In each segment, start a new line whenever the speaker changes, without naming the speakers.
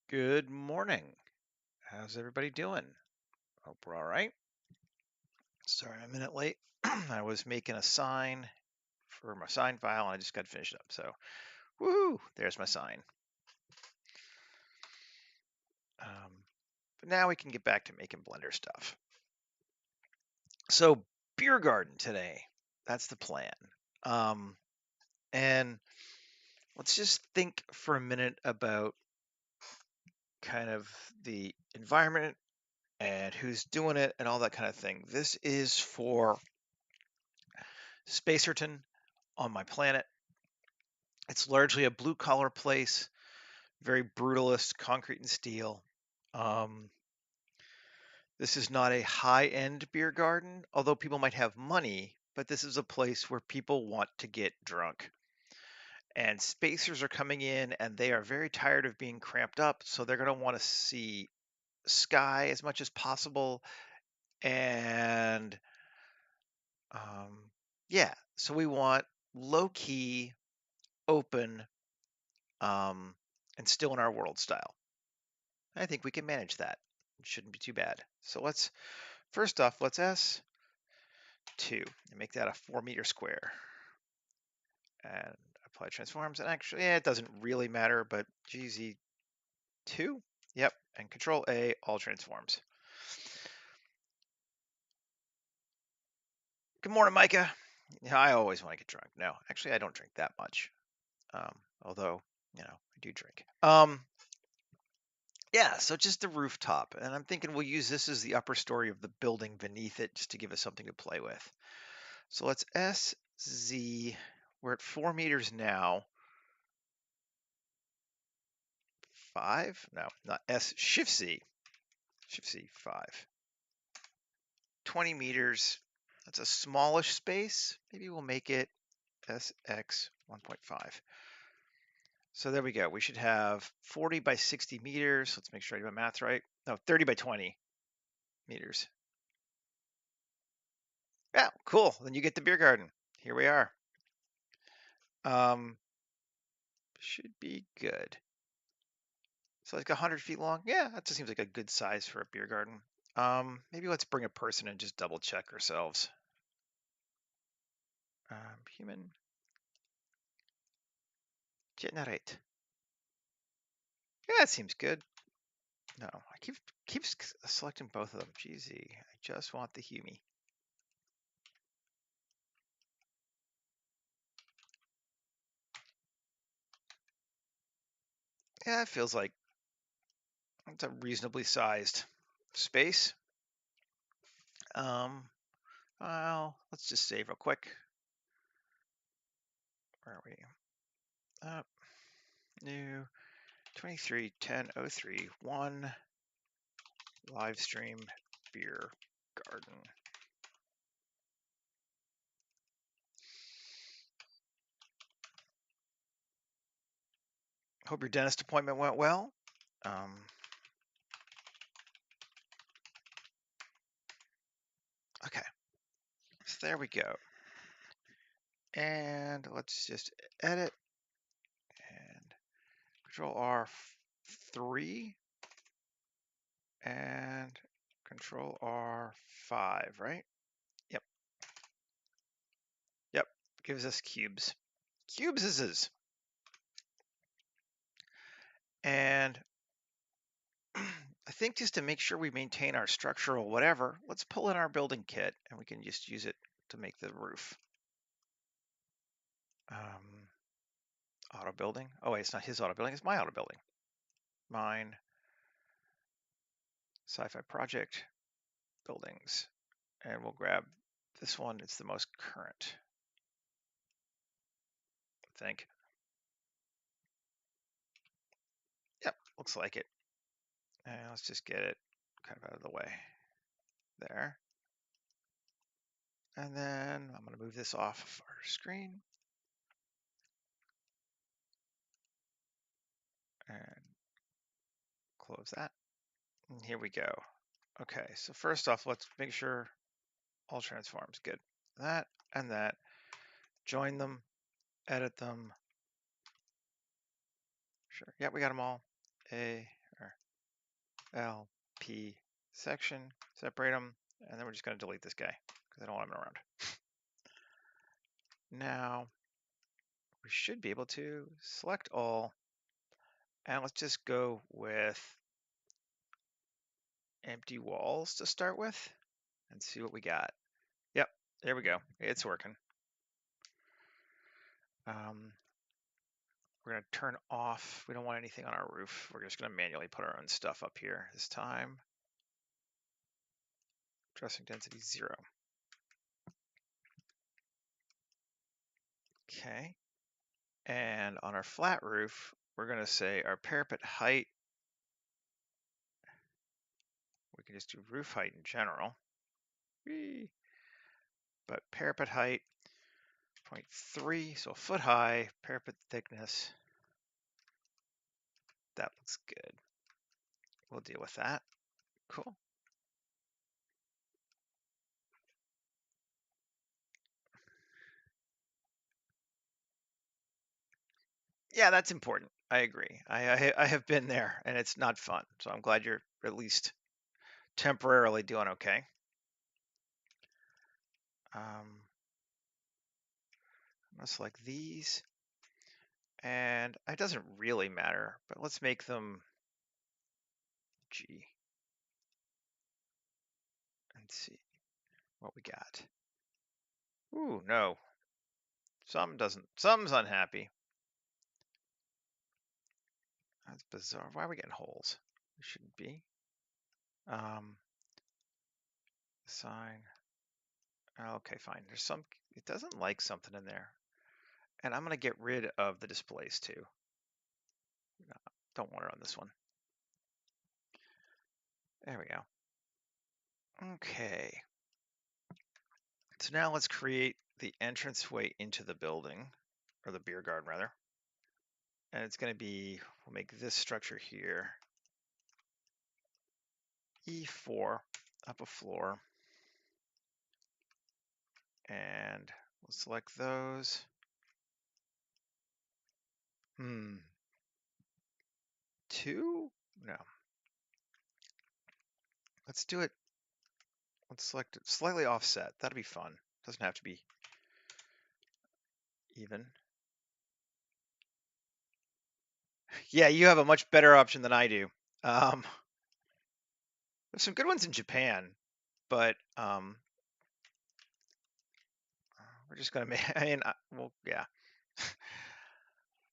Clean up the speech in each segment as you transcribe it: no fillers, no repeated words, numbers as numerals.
Good morning. How's everybody doing? Hope we're all right. Sorry, I'm a minute late. I was making a sign for my sign file and I just got finished up. So, woohoo, there's my sign. Um, but now we can get back to making Blender stuff. So, beer garden today. That's the plan. Um, and let's just think for a minute about kind of the environment and who's doing it and all that kind of thing. This is for Spacerton on my planet. It's largely a blue collar place, very brutalist, concrete and steel. Um, this is not a high end beer garden, although people might have money, but this is a place where people want to get drunk. And spacers are coming in and they are very tired of being cramped up, so they're going to want to see sky as much as possible. And yeah, so we want low key, open, um, and still in our world style. I think we can manage that. It shouldn't be too bad. So first off, let's S2 and make that a 4-meter square. And apply transforms. And actually, yeah, it doesn't really matter, but GZ2. Yep. And Control A, all transforms. Good morning, Micah. Yeah, I always want to get drunk. No, actually, I don't drink that much. Although, I do drink. Yeah, so just the rooftop. And I'm thinking we'll use this as the upper story of the building beneath it just to give us something to play with. So let's SZ. We're at 4 meters now. 5? No, not S. Shift Z. Shift Z 5. 20 meters. That's a smallish space. Maybe we'll make it SX 1.5. So there we go. We should have 40 by 60 meters. Let's make sure I do my math right. No, 30 by 20 meters. Yeah, cool. Then you get the beer garden. Here we are. Should be good. So like 100 feet long. Yeah, that just seems like a good size for a beer garden. Maybe let's bring a person and just double check ourselves. Human generate. Yeah, that seems good. No, I keep selecting both of them. GZ. I just want the Humi. Yeah, it feels like it's a reasonably sized space. Well, let's just save real quick. Where are we? New 231003 live stream beer garden. Hope your dentist appointment went well. Okay, so there we go. And let's just edit and Control R3 and Control R5, right? Yep. Yep. Gives us cubes. Cubes is. And I think just to make sure we maintain our structural whatever, let's pull in our building kit and we can just use it to make the roof. Auto building. Oh wait, it's not his auto building, it's my auto building. Mine. Sci-Fi project buildings. And we'll grab this one. It's the most current, I think. Yep, looks like it. And let's just get it kind of out of the way there. And then I'm going to move this off our screen. And close that. And here we go. Okay, so first off, let's make sure all transforms. Good. That and that. Join them, edit them. Sure. Yeah, we got them all. A, or LP section, separate them, and then we're just going to delete this guy because I don't want him around. Now, we should be able to select all, and let's just go with empty walls to start with and see what we got. Yep, there we go. It's working. We're going to turn off. We don't want anything on our roof. We're just going to manually put our own stuff up here this time. Dressing density 0. Okay. And on our flat roof, we're going to say our parapet height. We can just do roof height in general. Whee! But parapet height 0.3, so a foot high. Parapet thickness. That looks good. We'll deal with that. Cool. Yeah, that's important. I agree. I have been there, and it's not fun. So I'm glad you're at least temporarily doing okay. Let's like these, and it doesn't really matter, but let's make them G and see what we got. Ooh, no. Something's unhappy. That's bizarre. Why are we getting holes? We shouldn't be. Sign. Okay, fine. It doesn't like something in there. And I'm going to get rid of the displays too. No, don't want it on this one. There we go. Okay. So now let's create the entranceway into the building, or the beer garden rather. And it's going to be, we'll make this structure here E4, up a floor. And we'll select those. Two? No. Let's do it. Let's select it slightly offset. That'll be fun. Doesn't have to be even. Yeah, you have a much better option than I do. There's some good ones in Japan, but we're just gonna make. I mean, well, yeah.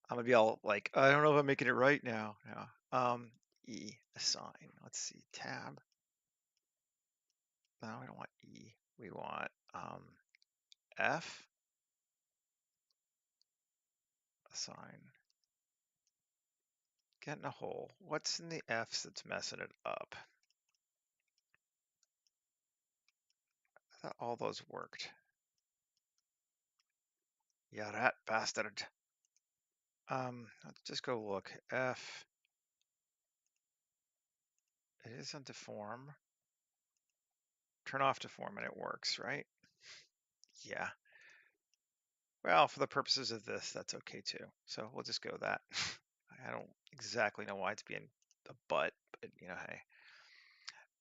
I'm gonna be all like, I don't know if I'm making it right now. Yeah. E assign. Let's see, tab. No, we don't want E. We want F. Assign. Get in a hole. What's in the F's that's messing it up? I thought all those worked. Yeah, rat bastard. Let's just go look. F. It isn't deform. Turn off deform and it works, right? Yeah. Well, for the purposes of this, that's okay too. So we'll just go with that. I don't exactly know why it's being a butt, but you know, hey.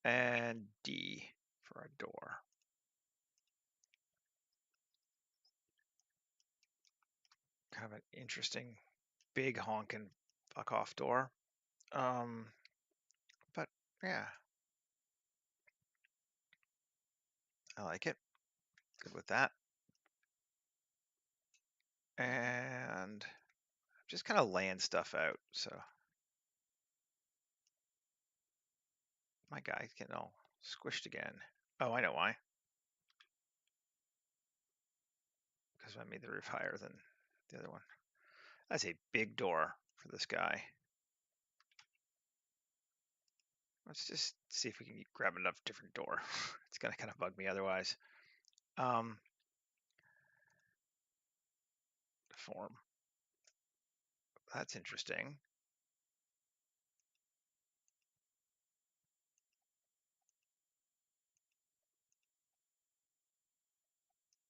And D for a door. Kind of an interesting, big honking fuck off door. But yeah, I like it. Good with that. And I'm just kind of laying stuff out. So my guy's getting all squished again. Oh, I know why. Because I made the roof higher than the other one. That's a big door for this guy. Let's just see if we can grab enough different door. It's gonna kind of bug me otherwise. Deform. That's interesting.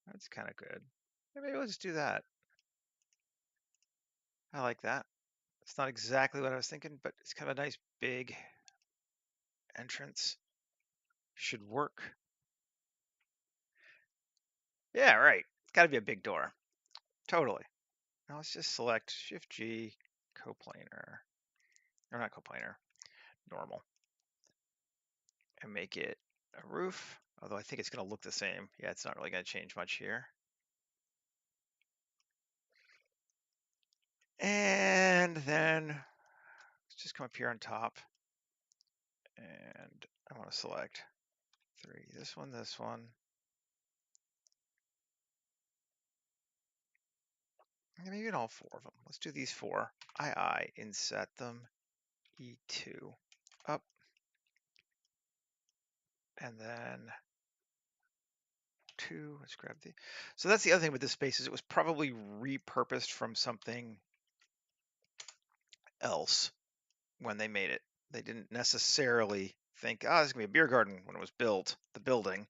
That's kind of good. Maybe we'll just do that. I like that. It's not exactly what I was thinking, but it's kind of a nice big entrance should work. Yeah, right. It's got to be a big door. Totally. Now let's just select Shift G, coplanar, or not coplanar, normal, and make it a roof. Although I think it's going to look the same. Yeah, it's not really going to change much here. And then let's just come up here on top. And I want to select 3. This one, this one. Maybe even all 4 of them. Let's do these 4. Inset them. E2 up. And then 2. Let's grab the. So that's the other thing with this space is it was probably repurposed from something else when they made it. They didn't necessarily think, oh, this is going to be a beer garden when it was built, the building,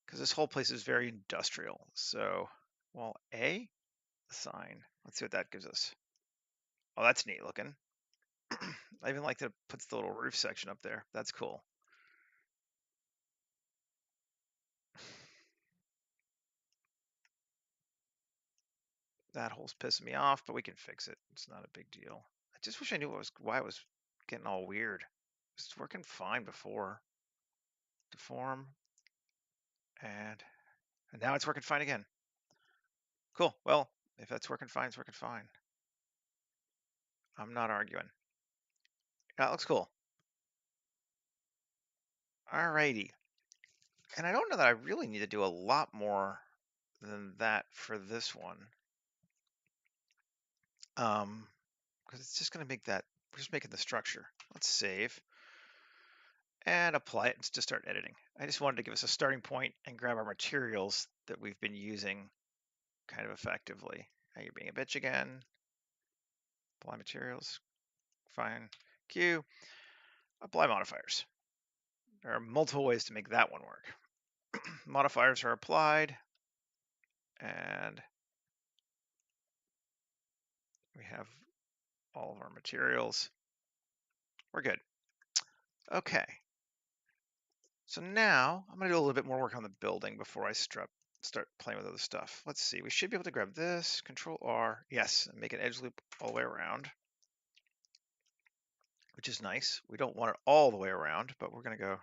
because this whole place is very industrial. So, well, A, sign. Let's see what that gives us. Oh, that's neat looking. I even like that it puts the little roof section up there. That's cool. That hole's pissing me off, but we can fix it. It's not a big deal. I just wish I knew why it was getting all weird. It was working fine before. Deform. And now it's working fine again. Cool. Well, if that's working fine, it's working fine. I'm not arguing. That looks cool. Alrighty. And I don't know that I really need to do a lot more than that for this one. Because it's just going to make that, we're just making the structure. Let's save and apply it and just start editing. I just wanted to give us a starting point and grab our materials that we've been using kind of effectively. Now you're being a bitch again. Apply materials, fine. Q, apply modifiers. There are multiple ways to make that one work. Modifiers are applied, and we have all of our materials. We're good. Okay. So now I'm going to do a little bit more work on the building before I start playing with other stuff. Let's see. We should be able to grab this, Control R, yes, and make an edge loop all the way around, which is nice. We don't want it all the way around, but we're going to go.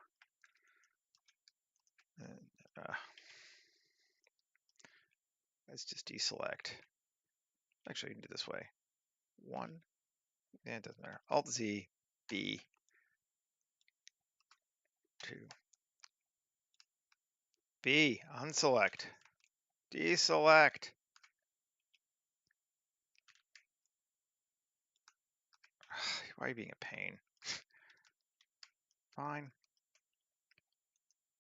Let's just deselect. Actually, you can do it this way. 1, yeah, it doesn't matter. Alt Z, B, 2, B, unselect, deselect. Why are you being a pain? Fine.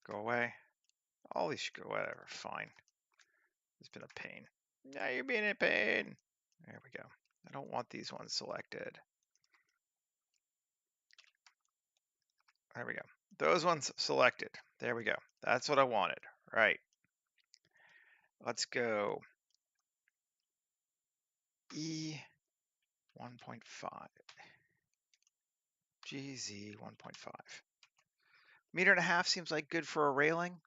Go away. All these should go, whatever, fine. It's been a pain. Now you're being a pain. There we go. I don't want these ones selected. There we go. Those ones selected. There we go. That's what I wanted. Right. Let's go E 1.5. GZ 1.5. 1.5 meters seems like good for a railing.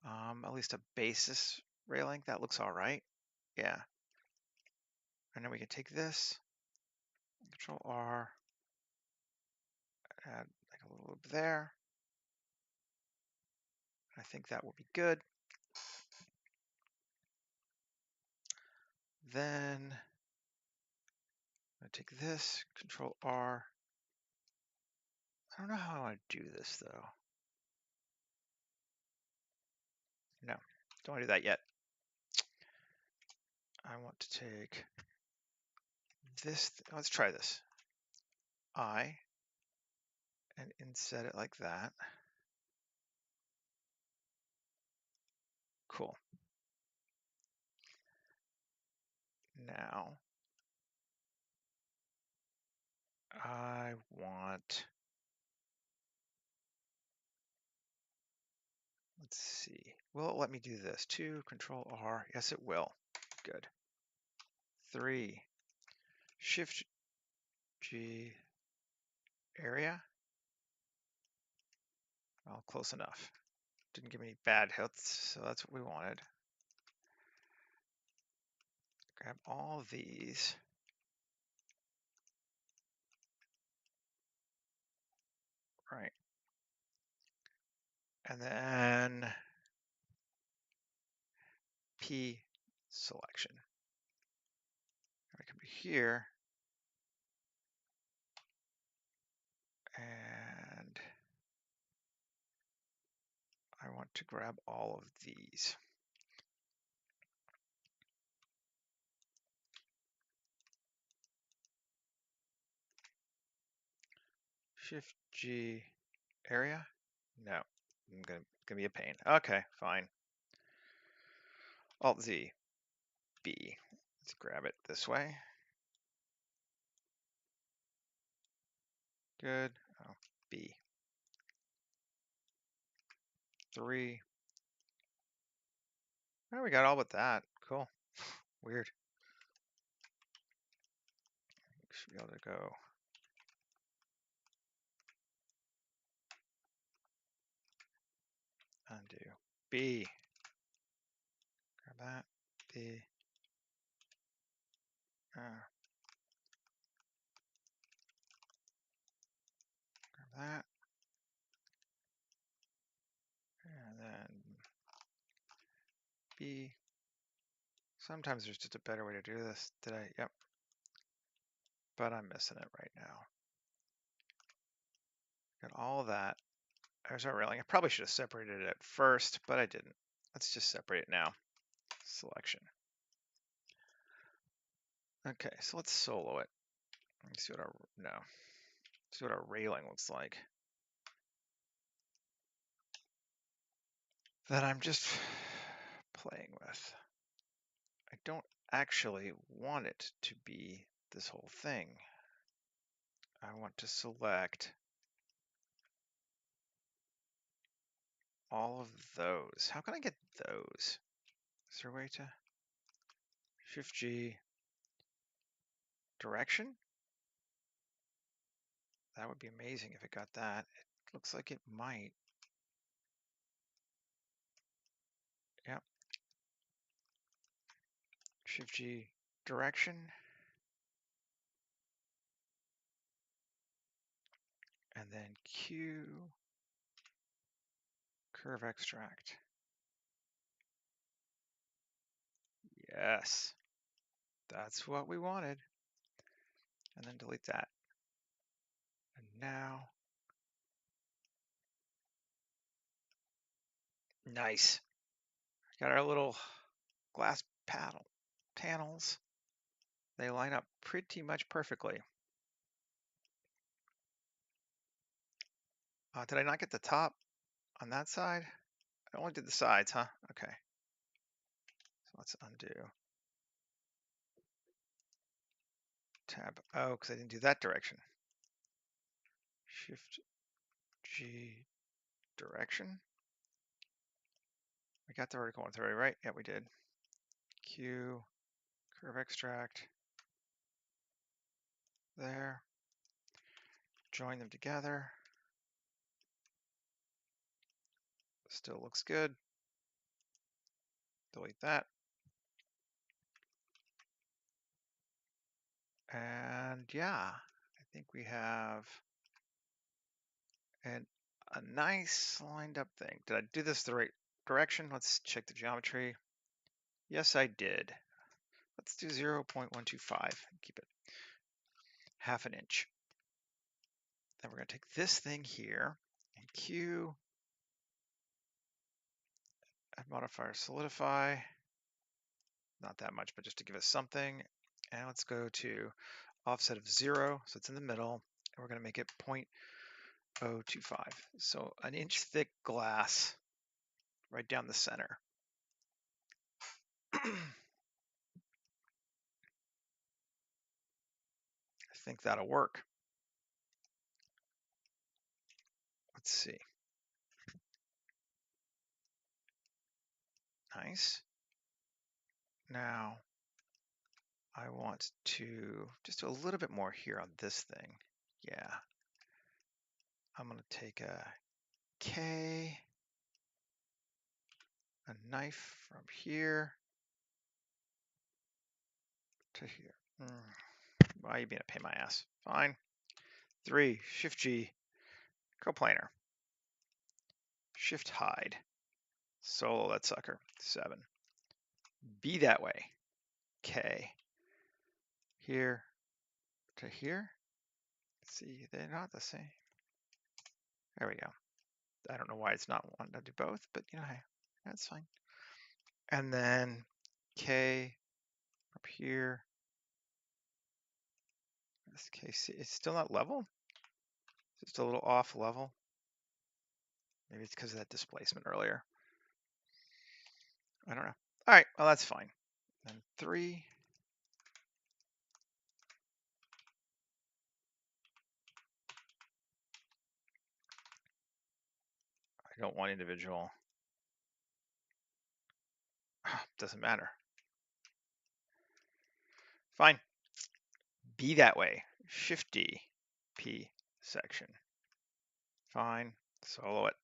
At least a basis railing. That looks all right. Yeah. And then we can take this, Control R, add like a little loop there. I think that will be good. Then I'm going to take this, Control R. I don't know how I want to do this though. No, don't want to do that yet. I want to take this. Let's try this. And inset it like that. Cool. Now I want, let's see, will it let me do this? 2, Control R, yes it will. Good. 3, Shift G, area. Well, close enough. Didn't give me any bad hits, so that's what we wanted. Grab all of these. Right. And then P selection. I come to here and I want to grab all of these. Shift G area? No, I'm gonna be a pain. Okay, fine. Alt Z, B. Let's grab it this way. Good. Oh, B. 3. Oh, we got all but that. Cool. Weird. Should be able to go. Undo. B. Grab that. B. Grab that. And then B. Sometimes there's just a better way to do this. Did I? Yep. But I'm missing it right now. Got all of that. There's our railing. I probably should have separated it at first, but I didn't. Let's just separate it now. Selection. Okay, so let's solo it. Let's see what our see what our railing looks like. That I'm just playing with. I don't actually want it to be this whole thing. I want to select all of those. How can I get those? Is there a way to Shift G direction? That would be amazing if it got that. It looks like it might. Yep. Shift G direction. And then Q curve extract. Yes. That's what we wanted. And then delete that. And now, nice. Got our little glass panels. They line up pretty much perfectly. Did I not get the top on that side? I only did the sides, huh? Okay. So let's undo. Tab O, because I didn't do that direction. Shift G direction. We got the vertical one already, right? Yeah, we did. Q curve extract. There. Join them together. Still looks good. Delete that. And yeah, I think we have a nice lined up thing. Did I do this the right direction? Let's check the geometry. Yes, I did. Let's do 0.125 and keep it half an inch. Then we're going to take this thing here and Q, add modifier solidify. Not that much, but just to give us something. And let's go to offset of 0, so it's in the middle. And we're going to make it 0.025. So an inch thick glass right down the center. I think that'll work. Let's see. Nice. Now I want to just do a little bit more here on this thing. Yeah. I'm going to take a K, a knife from here to here. Why are you being a pain in my ass? Fine. 3, Shift G, coplanar. Shift hide. Solo that sucker. 7. Be that way. K. Here to here. See, they're not the same. There we go. I don't know why it's not wanting to do both, but you know, hey, that's fine. And then K up here. This KC, it's still not level. It's just a little off level. Maybe it's because of that displacement earlier. I don't know. All right, well, that's fine. Then 3. I don't want individual. Doesn't matter. Fine. Be that way. Shift D, P section. Fine. Solo it.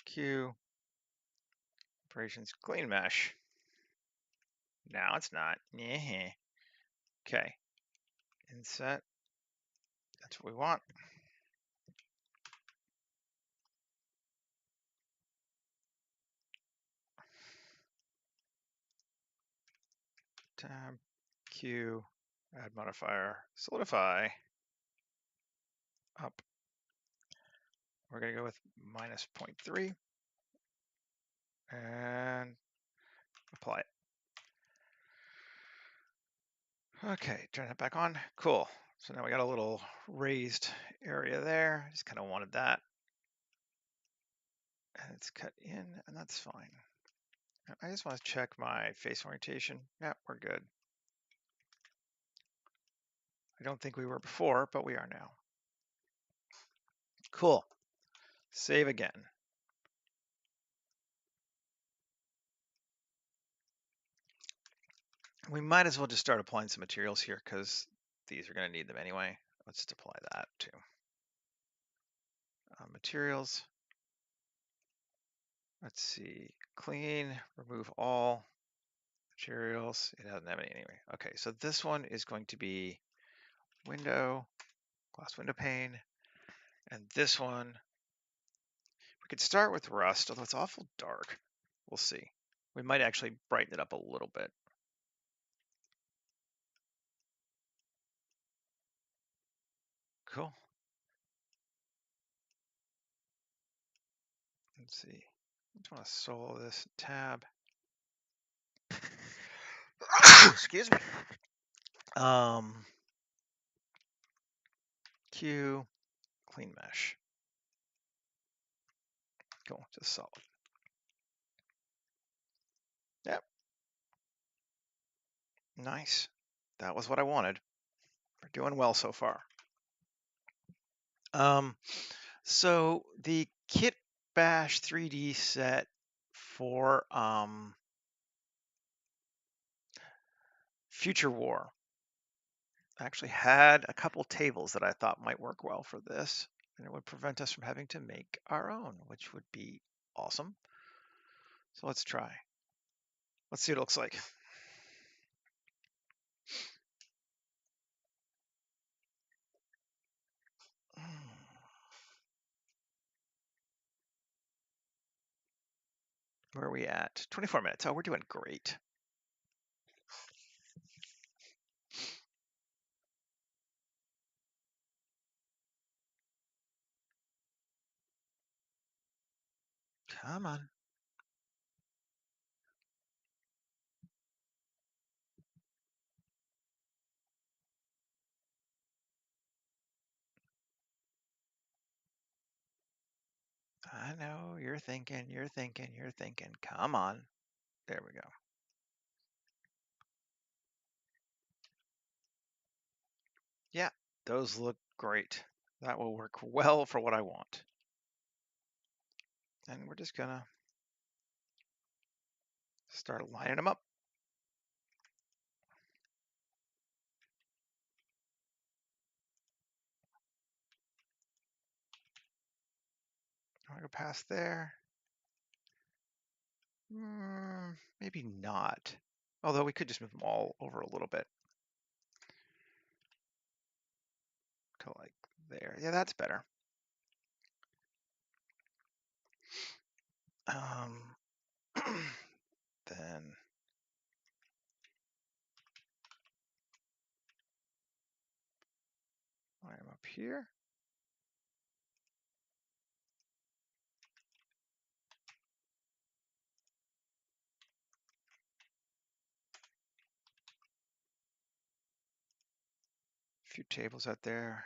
Q. Operations clean mesh. Now it's not. Okay. Inset. That's what we want. Tab. Q. Add modifier. Solidify. Up. We're going to go with minus 0.3. And apply it. Okay, turn that back on. Cool. So now we got a little raised area there. Just kind of wanted that. And it's cut in, and that's fine. I just want to check my face orientation. Yeah, we're good. I don't think we were before, but we are now. Cool. Save again. We might as well just start applying some materials here because these are going to need them anyway. Let's just apply that too. Materials. Let's see. Clean, remove all materials. It doesn't have any anyway. Okay, so this one is going to be window, glass window pane. And this one, we could start with rust, although it's awful dark. We'll see. We might actually brighten it up a little bit. Cool. Let's see. I just want to solo this tab. Excuse me. Q, clean mesh. Cool, just solid. Yep. Nice. That was what I wanted. We're doing well so far. So the Kit Bash 3D set for Future War actually had a couple tables that I thought might work well for this, and it would prevent us from having to make our own, which would be awesome. So let's try. Let's see what it looks like. Where are we at? 24 minutes. Oh, we're doing great. Come on. I know, you're thinking. Come on. There we go. Yeah, those look great. That will work well for what I want. And we're just gonna start lining them up. go past there? Maybe not. Although we could just move them all over a little bit. To like there. Yeah, that's better. Then line them up here. A few tables out there.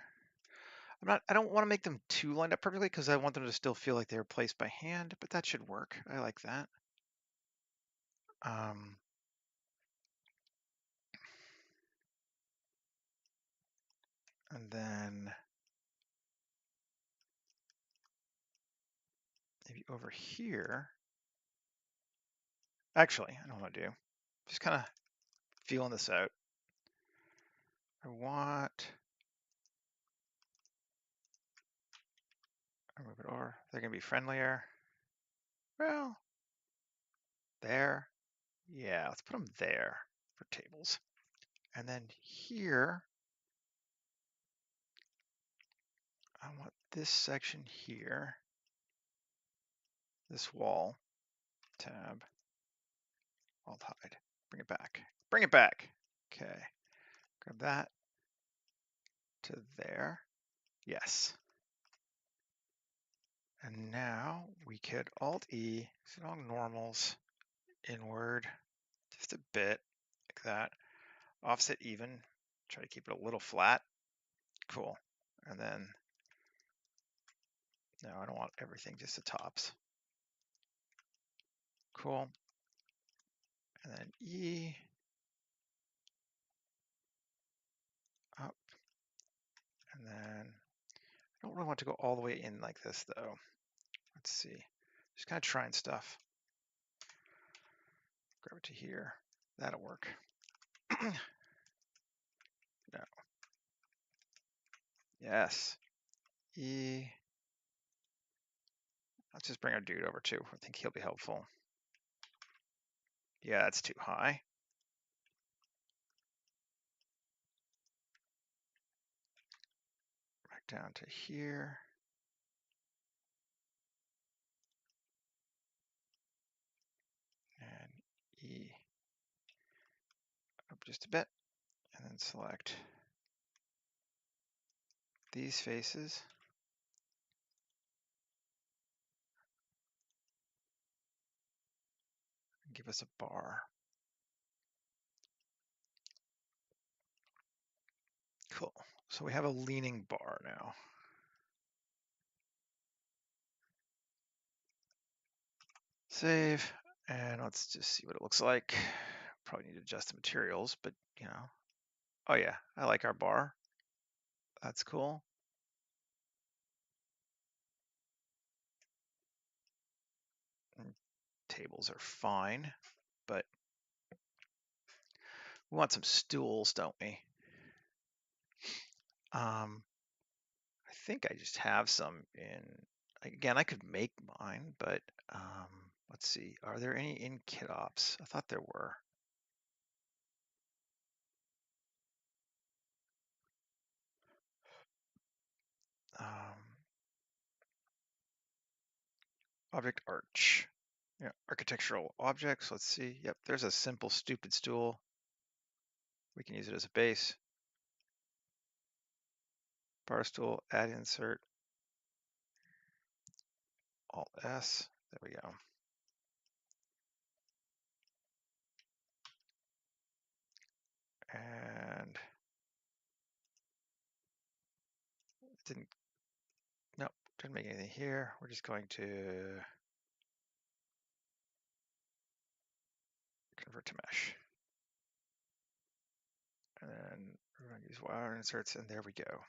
I don't want to make them too lined up perfectly because I want them to still feel like they're placed by hand, but that should work. I like that. And then maybe over here. Actually, I don't want to do. Just kind of feeling this out. I want. I'll move it over. They're going to be friendlier. Well, there. Yeah, let's put them there for tables. And then here, I want this section here, this wall, tab, alt hide, bring it back, bring it back. Okay, grab that to there. Yes. And now we could alt E, set all normals, inward, just a bit like that. Offset even, try to keep it a little flat. Cool. And then, no, I don't want everything, just the tops. Cool. And then E, up. And then, I don't really want to go all the way in like this though. Let's see. Just kind of trying stuff. Grab it to here. That'll work. No. Yes. E. Let's just bring our dude over too. I think he'll be helpful. Yeah, that's too high. Back down to here. And E up just a bit. And then select these faces. And give us a bar. Cool. So we have a leaning bar now. Save. And let's just see what it looks like. Probably need to adjust the materials, but you know. Oh yeah, I like our bar. That's cool. And tables are fine, but we want some stools, don't we? I think I just have some in. Again, I could make mine, but let's see. Are there any in KitOps? I thought there were. Object arch. Yeah, architectural objects. Let's see. Yep, there's a simple stupid stool. We can use it as a base. Bar stool, add insert. Alt S. There we go. And it didn't. Nope, didn't make anything here. We're just going to convert to mesh. And then we're going to use wire inserts, and there we go.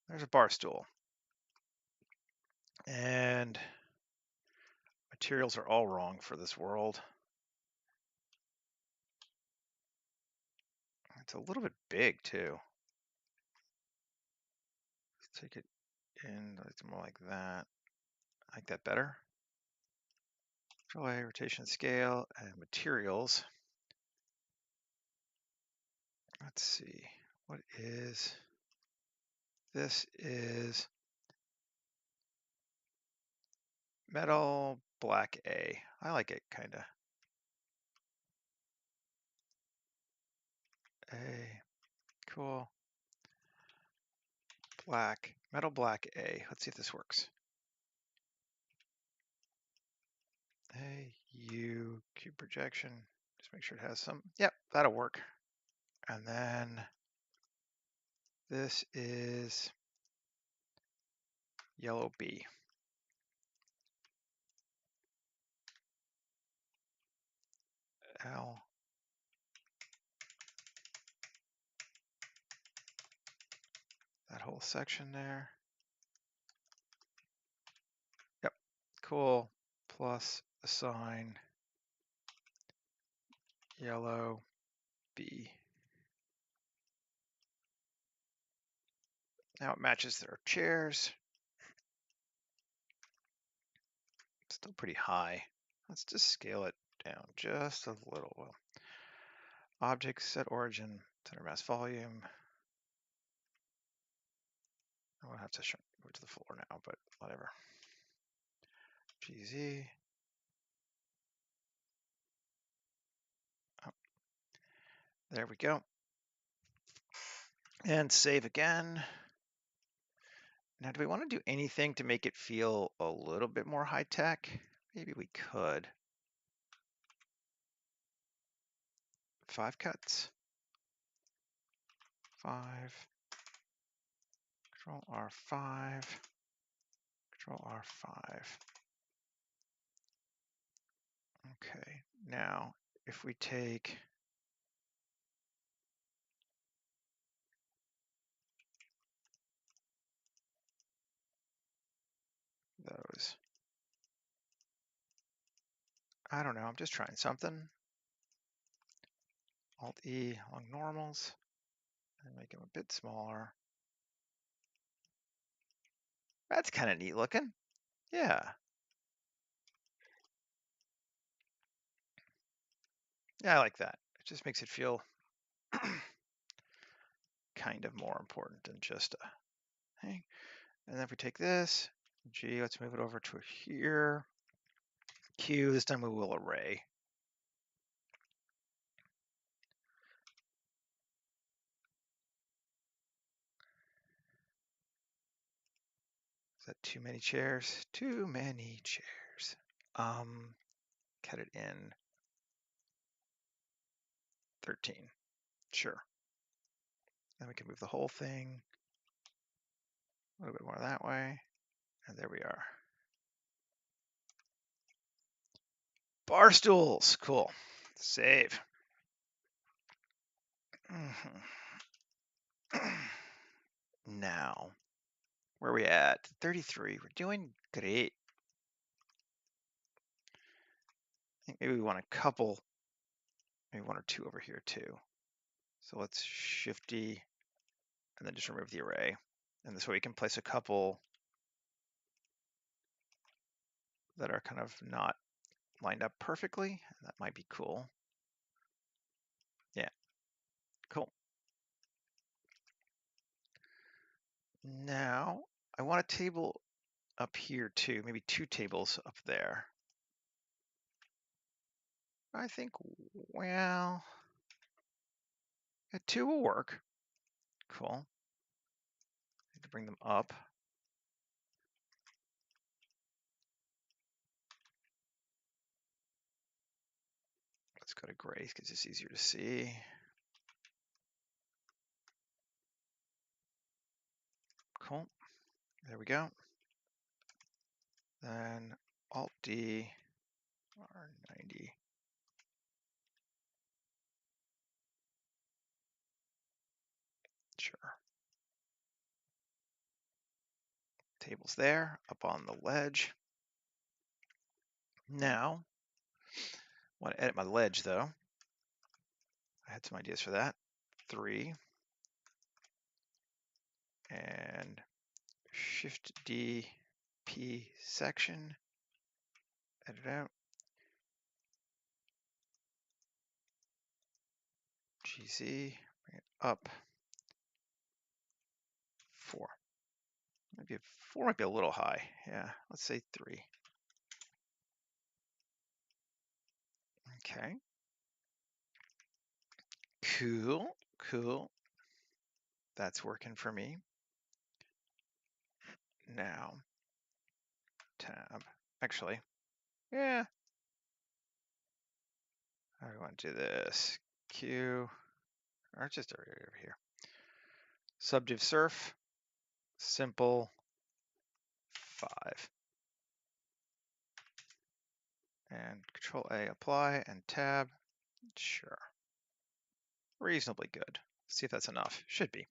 There's a bar stool. And materials are all wrong for this world. It's a little bit big too. Let's take it in more like that. I like that better. Control A, rotation scale, and materials. Let's see, what is, this is metal black A. I like it kinda. A, cool. Black, metal black A. Let's see if this works. A, U, cube projection. Just make sure it has some, yep, that'll work. And then this is yellow B. L, that whole section there. Yep, cool. Plus assign yellow B. Now it matches their chairs. Still pretty high. Let's just scale it down just a little. Well, object set origin, center mass volume. I won't have to go to the floor now, but whatever. GZ. Oh, there we go. And save again. Now, do we want to do anything to make it feel a little bit more high tech? Maybe we could. 5 cuts. 5. Control R5. Control R5. Okay, now if we take those, I don't know, I'm just trying something. Alt E along normals and make them a bit smaller. That's kind of neat looking. Yeah. Yeah, I like that. It just makes it feel kind of more important than just a thing. And then if we take this, G, let's move it over to here. Q, this time we will array. Is that too many chairs? Too many chairs. Cut it in 13. Sure. Then we can move the whole thing a little bit more that way. And there we are. Bar stools. Cool. Save. Now, where are we at? 33. We're doing great. I think maybe we want a couple, maybe 1 or 2 over here too. So let's Shift D and then just remove the array. And this way we can place a couple that are kind of not lined up perfectly. That might be cool. Yeah, cool. Now I want a table up here too, maybe 2 tables up there. I think, well, 2 will work. Cool. Need to bring them up. Let's go to gray because it's easier to see. Cool. There we go. Then Alt D, R90. Sure. Table's there, up on the ledge. Now, I want to edit my ledge though. I had some ideas for that. 3 and Shift D P section, edit out, GZ, bring it up, 4. Maybe 4 might be a little high. Yeah, let's say 3. Okay. Cool, cool. That's working for me. Now, tab. Actually, yeah. I want to do this. Q, or just over here. Subdiv surf, simple 5. And Control A, apply, and tab. Sure. Reasonably good. See if that's enough. Should be.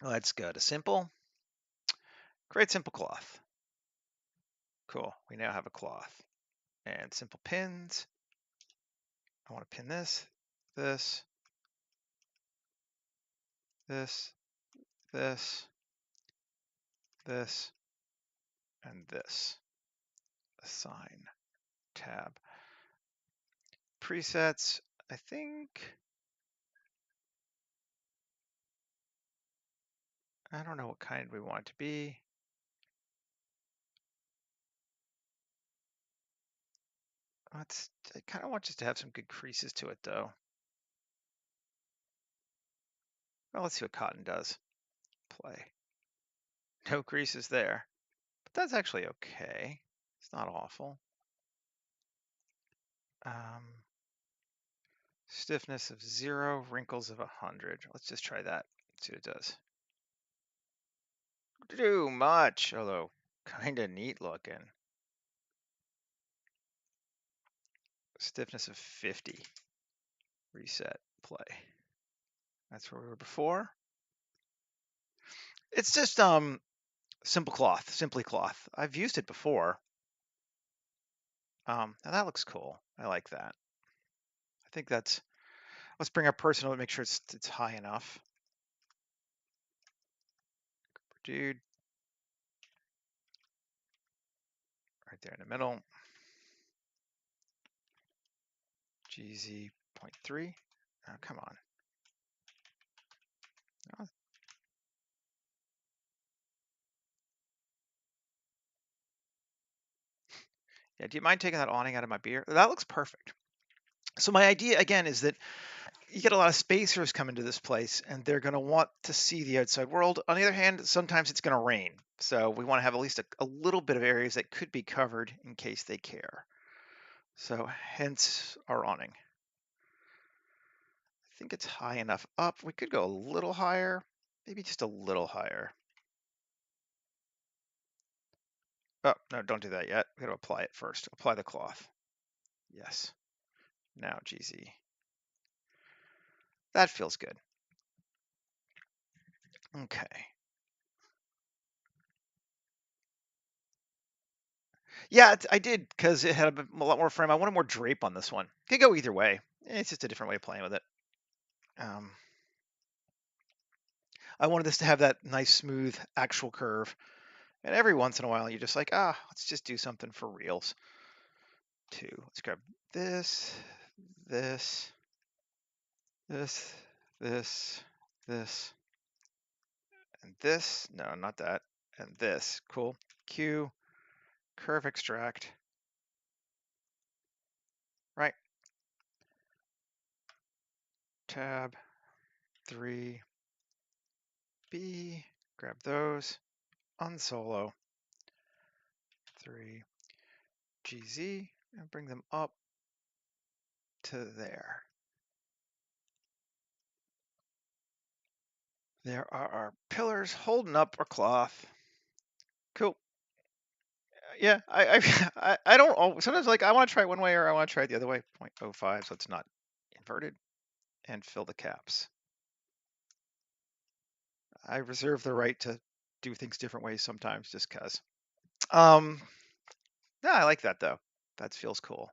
Let's go to simple. Create simple cloth. Cool. We now have a cloth. And simple pins. I want to pin this, this, this, this, this, and this. Assign tab. Presets, I think. I don't know what kind we want it to be. I kind of want just to have some good creases to it though. Well, let's see what cotton does. Play. No creases there, but that's actually okay. It's not awful. Stiffness of 0, wrinkles of 100. Let's just try that. See what it does. Too much, although kind of neat looking. Stiffness of 50. Reset, play. That's where we were before. It's just simple cloth, simply cloth. I've used it before. Now that looks cool. I like that. I think that's. Let's bring our personal and make sure it's high enough. Dude. Right there in the middle. GZ 0.3. Oh, come on. Oh. Yeah, do you mind taking that awning out of my beer? That looks perfect. So my idea again is that you get a lot of spacers come into this place and they're going to want to see the outside world. On the other hand, sometimes it's going to rain. So we want to have at least a little bit of areas that could be covered in case they care. So hence our awning. I think it's high enough up. We could go a little higher, maybe just a little higher. Oh, no, don't do that yet. We got to apply it first. Apply the cloth. Yes. Now GZ. That feels good. Okay. Yeah, I did because it had a lot more frame. I wanted more drape on this one. Could go either way. It's just a different way of playing with it. I wanted this to have that nice, smooth, actual curve. And every once in a while, you're just like, let's just do something for reals. Let's grab this, this, this, this, this, and this. No, not that. And this. Cool. Q, curve extract. Right. Tab, 3, B, grab those, unsolo, 3, GZ, and bring them up to there. There are our pillars holding up our cloth. Cool. Yeah, I don't sometimes like I want to try it one way or I want to try it the other way. 0.05, so it's not inverted, and fill the caps. I reserve the right to do things different ways sometimes just cause. Yeah, I like that though. That feels cool.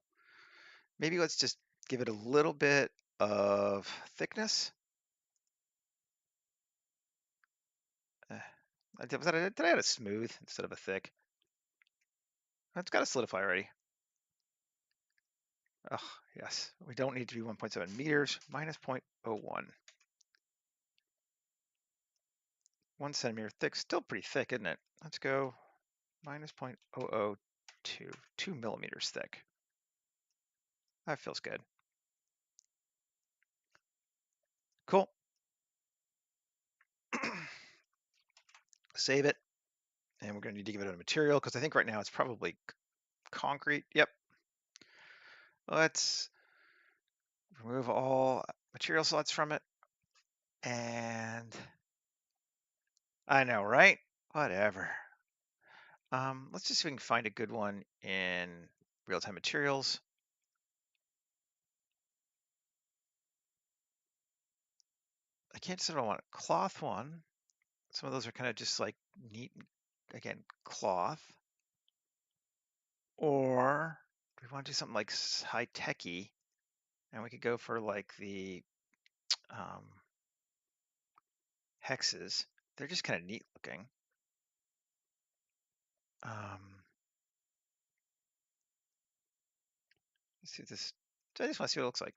Maybe let's just give it a little bit of thickness. Did I add a smooth instead of a thick? It's got to solidify already. Oh, yes. We don't need to be 1.7 meters, minus 0.01. 1 centimeter thick, still pretty thick, isn't it? Let's go minus 0.002, 2 millimeters thick. That feels good. Cool. Save it. And we're going to need to give it a material because I think right now it's probably concrete. Yep. Let's remove all material slots from it. And I know, right? Whatever. Let's just see if we can find a good one in real-time materials. I can't decide if I want a cloth one. Some of those are kind of just like neat, again, cloth. Or do we want to do something like high-techy? And we could go for like the hexes. They're just kind of neat looking. Let's see this. I just want to see what it looks like.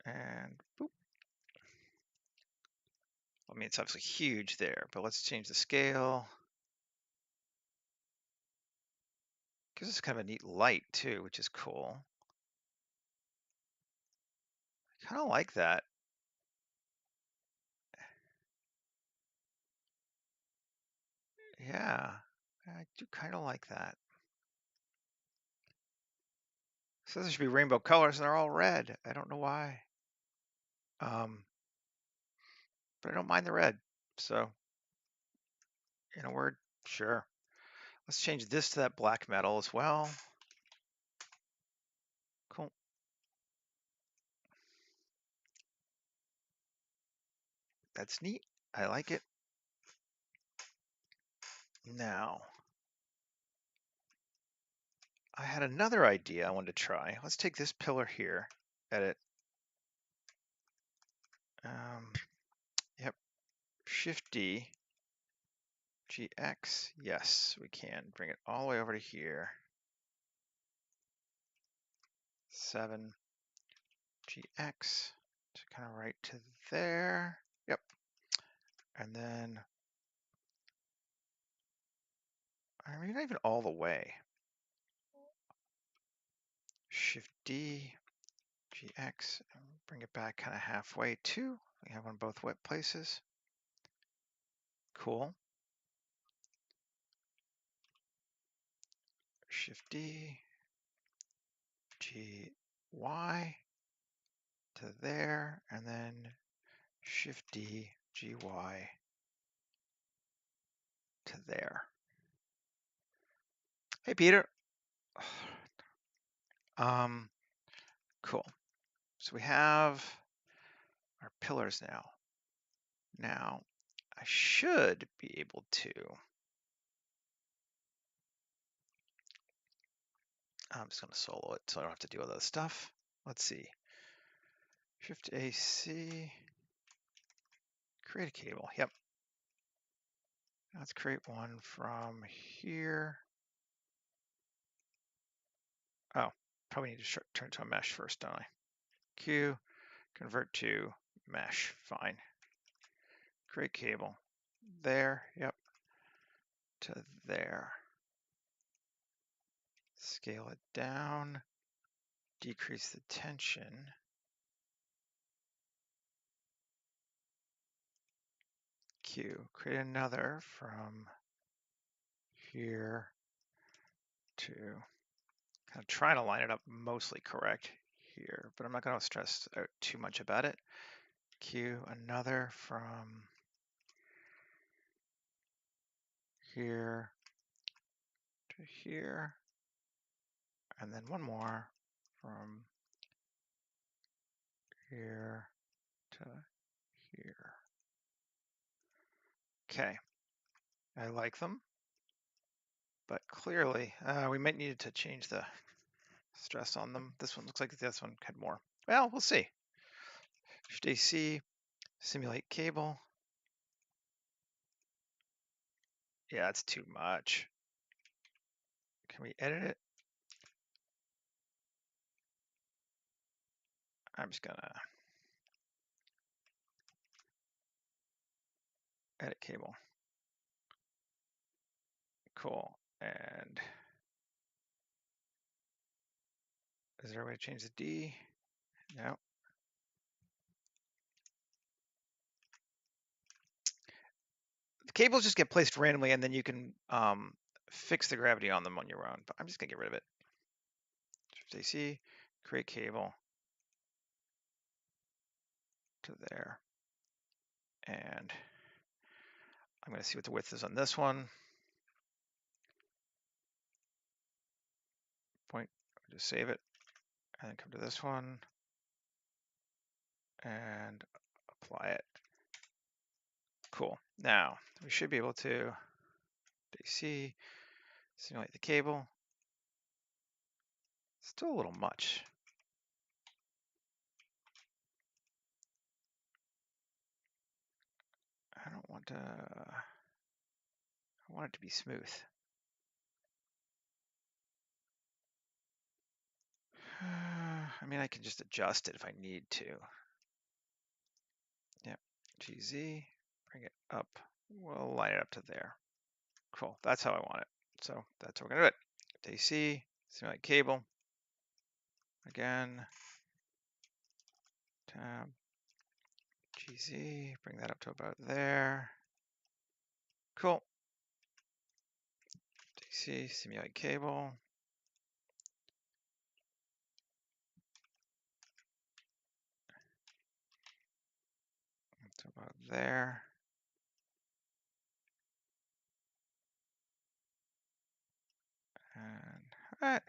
And boop. I mean, it's obviously huge there, but let's change the scale. Gives us kind of a neat light too, which is cool. I kind of like that. Yeah, I do kind of like that. So there should be rainbow colors, and they're all red. I don't know why. But I don't mind the red. So, in a word, sure. Let's change this to that black metal as well. Cool. That's neat. I like it. Now, I had another idea I wanted to try. Let's take this pillar here, edit. Yep, Shift D, GX. Yes, we can bring it all the way over to here. 7 GX to kind of right to there. Yep. And then, I mean, not even all the way. Shift D, GX, and bring it back kind of halfway too. We have on both wet places. Cool. Shift D, GY to there, and then Shift D, GY to there. Hey, Peter. Cool. So we have our pillars now. Now, I should be able to, I'm just going to solo it so I don't have to deal with other stuff. Let's see. Shift AC, create a cable. Yep. Let's create one from here. Oh, probably need to turn to a mesh first, don't I? Q, convert to mesh. Fine. Create cable. There. Yep. To there. Scale it down. Decrease the tension. Q. Create another from here to kind of trying to line it up mostly correct here, but I'm not going to stress out too much about it. Q. Another from here to here, and then one more from here to here. Okay, I like them, but clearly we might need to change the stress on them. This one looks like this one had more. Well, we'll see. Shift AC, simulate cable. Yeah, that's too much. Can we edit it? I'm just gonna edit cable. Cool. And is there a way to change the D? No. The cables just get placed randomly, and then you can fix the gravity on them on your own. But I'm just gonna get rid of it. Shift AC, create cable to there, and I'm gonna see what the width is on this one. Point. Just save it, and then come to this one and apply it. Cool. Now we should be able to DC, simulate the cable. Still a little much. I don't want to. I want it to be smooth. I mean, I can just adjust it if I need to. Yep. GZ, bring it up. We'll line it up to there. Cool. That's how I want it. So that's how we're gonna do it. AC, simulate cable. Again. Tab. GZ, bring that up to about there. Cool. DC, simulate cable. To about there. And all right.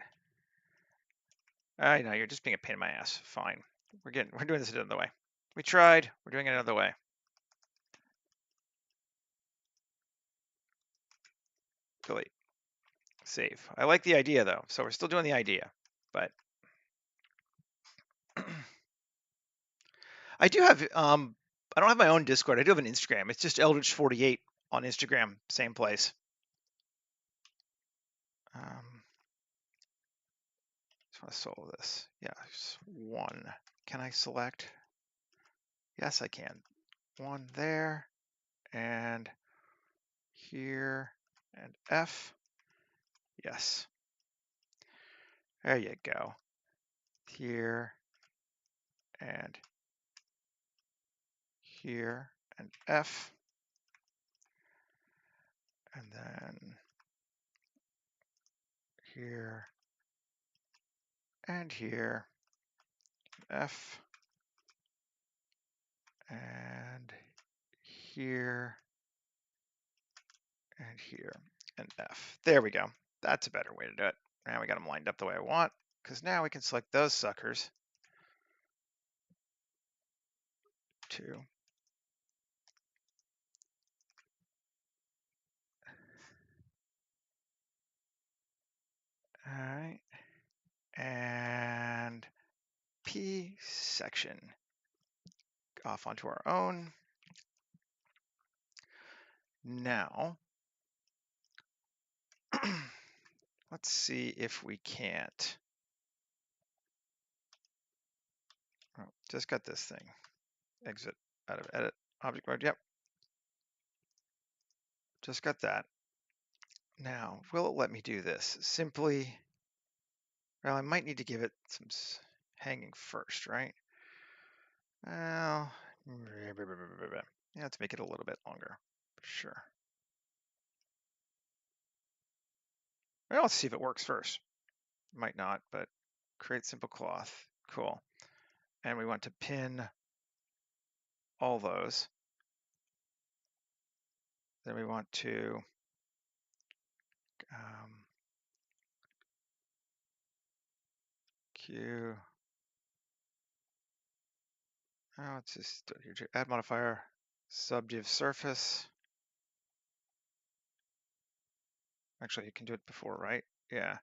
I know you're just being a pain in my ass. Fine. We're doing this another way. We tried. We're doing it another way. Delete. Save. I like the idea though, so we're still doing the idea, but I do have I don't have my own Discord. I do have an Instagram. It's just Eldritch48 on Instagram, same place. Just want to solve this. Yes, one. Can I select? Yes, I can. One there, and here, and F. Yes. There you go. Here, and here, and F. And then here, and here, F. And here, and here, and F. There we go. That's a better way to do it. Now we got them lined up the way I want, because now we can select those suckers. Two. All right. And P section. Off onto our own. Now, let's see if we can't. Oh, just got this thing. Exit out of edit object mode. Yep. Just got that. Now, will it let me do this? Simply, well, I might need to give it some hanging first, right? Well, yeah, let's make it a little bit longer. Sure. Well, let's see if it works first. Might not, but create simple cloth. Cool. And we want to pin all those. Then we want to Q. Oh, let's just do it here. Add modifier, subdiv surface. Actually, you can do it before, right? Yeah.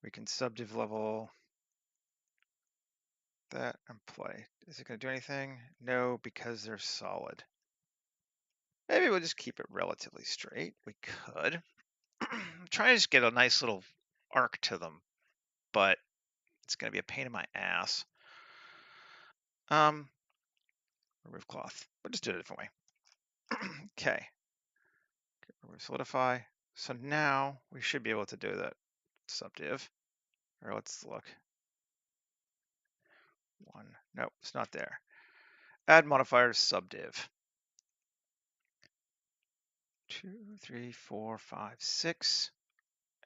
We can subdiv level that and play. Is it going to do anything? No, because they're solid. Maybe we'll just keep it relatively straight. We could. Try to just get a nice little arc to them, but it's going to be a pain in my ass. Remove cloth. We'll just do it a different way. Okay. Remove solidify. So now we should be able to do that subdiv. Or let's look. One. Nope, it's not there. Add modifier subdiv. 2, 3, 4, 5, 6.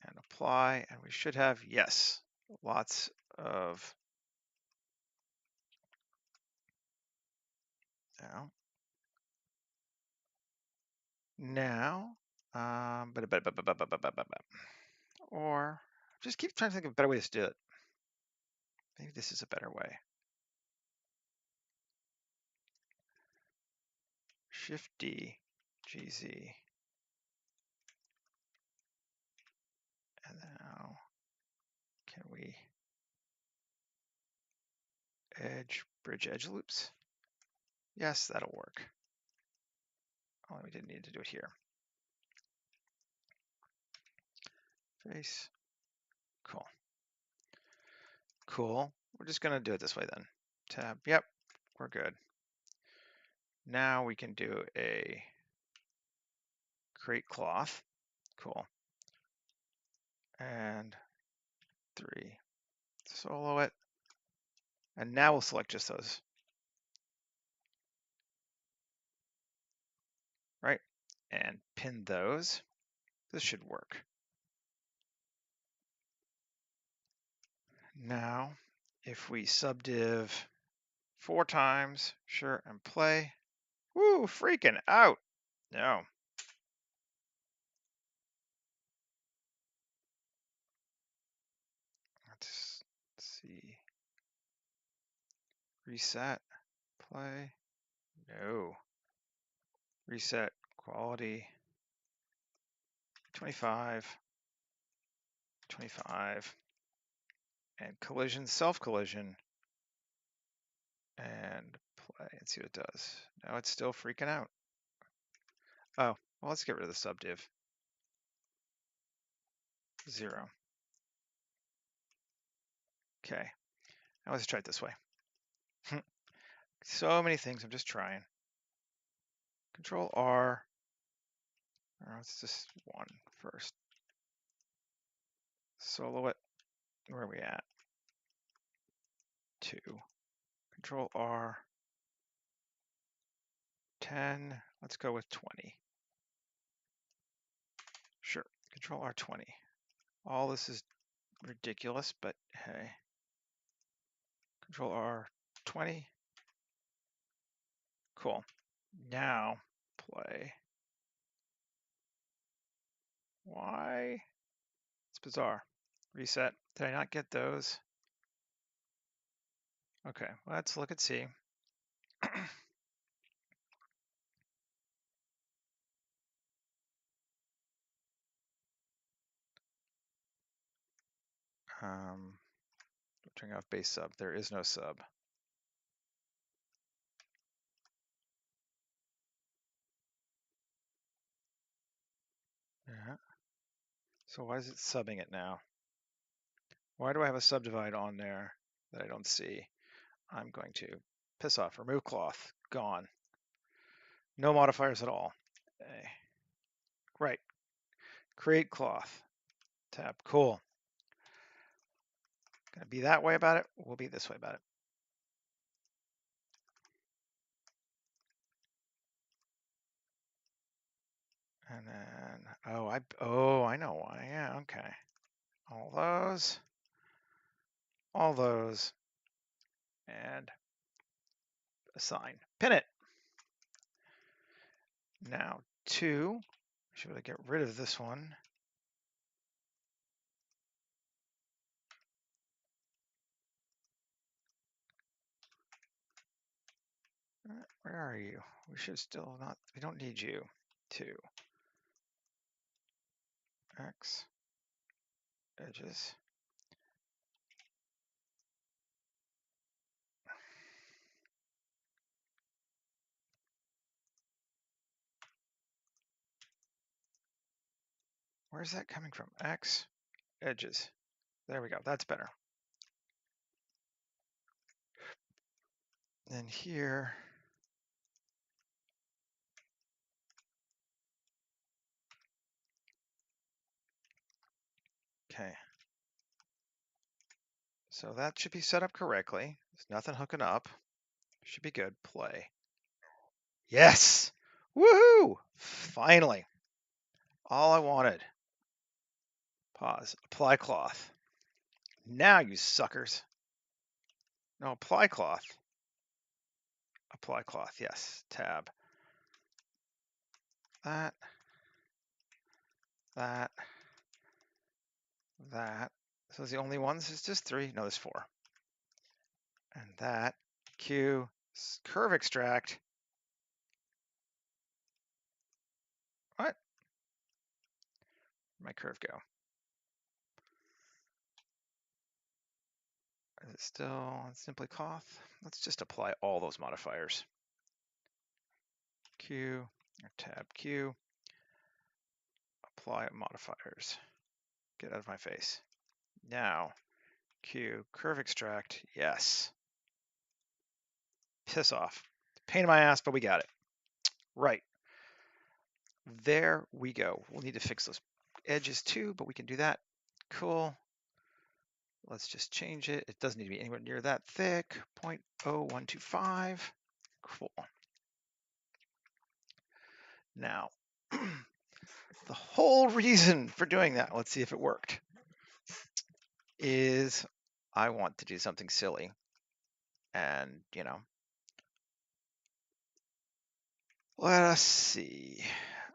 And apply. And we should have, yes, lots of. Now, or just keep trying to think of better ways to do it. Maybe this is a better way. Shift D, GZ. And now, can we bridge edge loops? Yes, that'll work. Only we didn't need to do it here. Face. Cool. Cool. We're just going to do it this way then. Tab. Yep, we're good. Now we can do a create cloth. Cool. And 3. Solo it. And now we'll select just those. Right? And pin those. This should work. Now, if we subdiv 4 times, sure, and play. Woo, freaking out. No. Let's see. Reset, play. No. Reset, quality. 25. 25. And collision, self-collision. And play and see what it does. Now it's still freaking out. Oh, well, let's get rid of the subdiv. 0. Okay. Now let's try it this way. So many things, I'm just trying. Control R. Or let's just 1 first. Solo it. Where are we at? 2. Control R. 10. Let's go with 20. Sure. Control R 20. All this is ridiculous, but hey. Control R 20. Cool. Now play. Why? It's bizarre. Reset. Did I not get those? Okay, let's look and see. Turning off base sub. There is no sub. Yeah. So why is it subbing it now? Why do I have a subdivide on there that I don't see? I'm going to piss off. Remove cloth. Gone. No modifiers at all. Okay. Right. Create cloth. Tab. Cool. Gonna be that way about it. We'll be this way about it. And then, I know why. Yeah, okay. All those, and assign. Pin it. Now 2. Should I get rid of this one? Where are you? We should still not, we don't need you. 2. X. Edges. Where's that coming from? X, edges. There we go. That's better. And here, okay. So that should be set up correctly. There's nothing hooking up. Should be good. Play. Yes! Woohoo! Finally. All I wanted. Pause. Apply cloth. Now, you suckers. No, apply cloth. Apply cloth, yes. Tab. That. That. That. So the only ones is just 3. No, there's 4. And that. Q. Curve extract. What? Where'd my curve go? Is it still simply cloth? Let's just apply all those modifiers. Q, or tab Q. Apply modifiers. Get out of my face. Now, Q, curve extract, yes. Piss off. Pain in my ass, but we got it. Right. There we go. We'll need to fix those edges too, but we can do that. Cool. Let's just change it. It doesn't need to be anywhere near that thick. 0.0125. Cool. Now, the whole reason for doing that, let's see if it worked, is I want to do something silly. And, you know, let us see.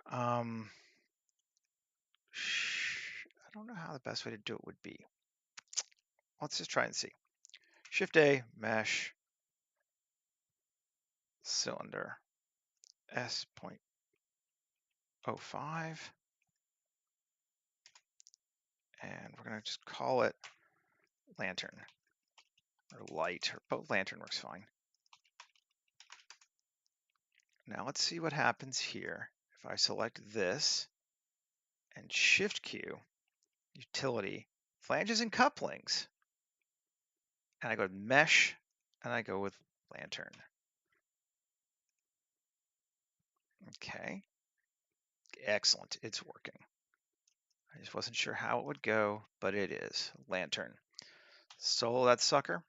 I don't know how the best way to do it would be. Let's just try and see. Shift A, mesh, cylinder, S.05. And we're going to just call it lantern or light, or both. Lantern works fine. Now let's see what happens here. If I select this and Shift Q, utility, flanges and couplings, and I go to mesh, and I go with lantern. Okay, excellent, it's working. I just wasn't sure how it would go, but it is. Lantern. Solo that sucker.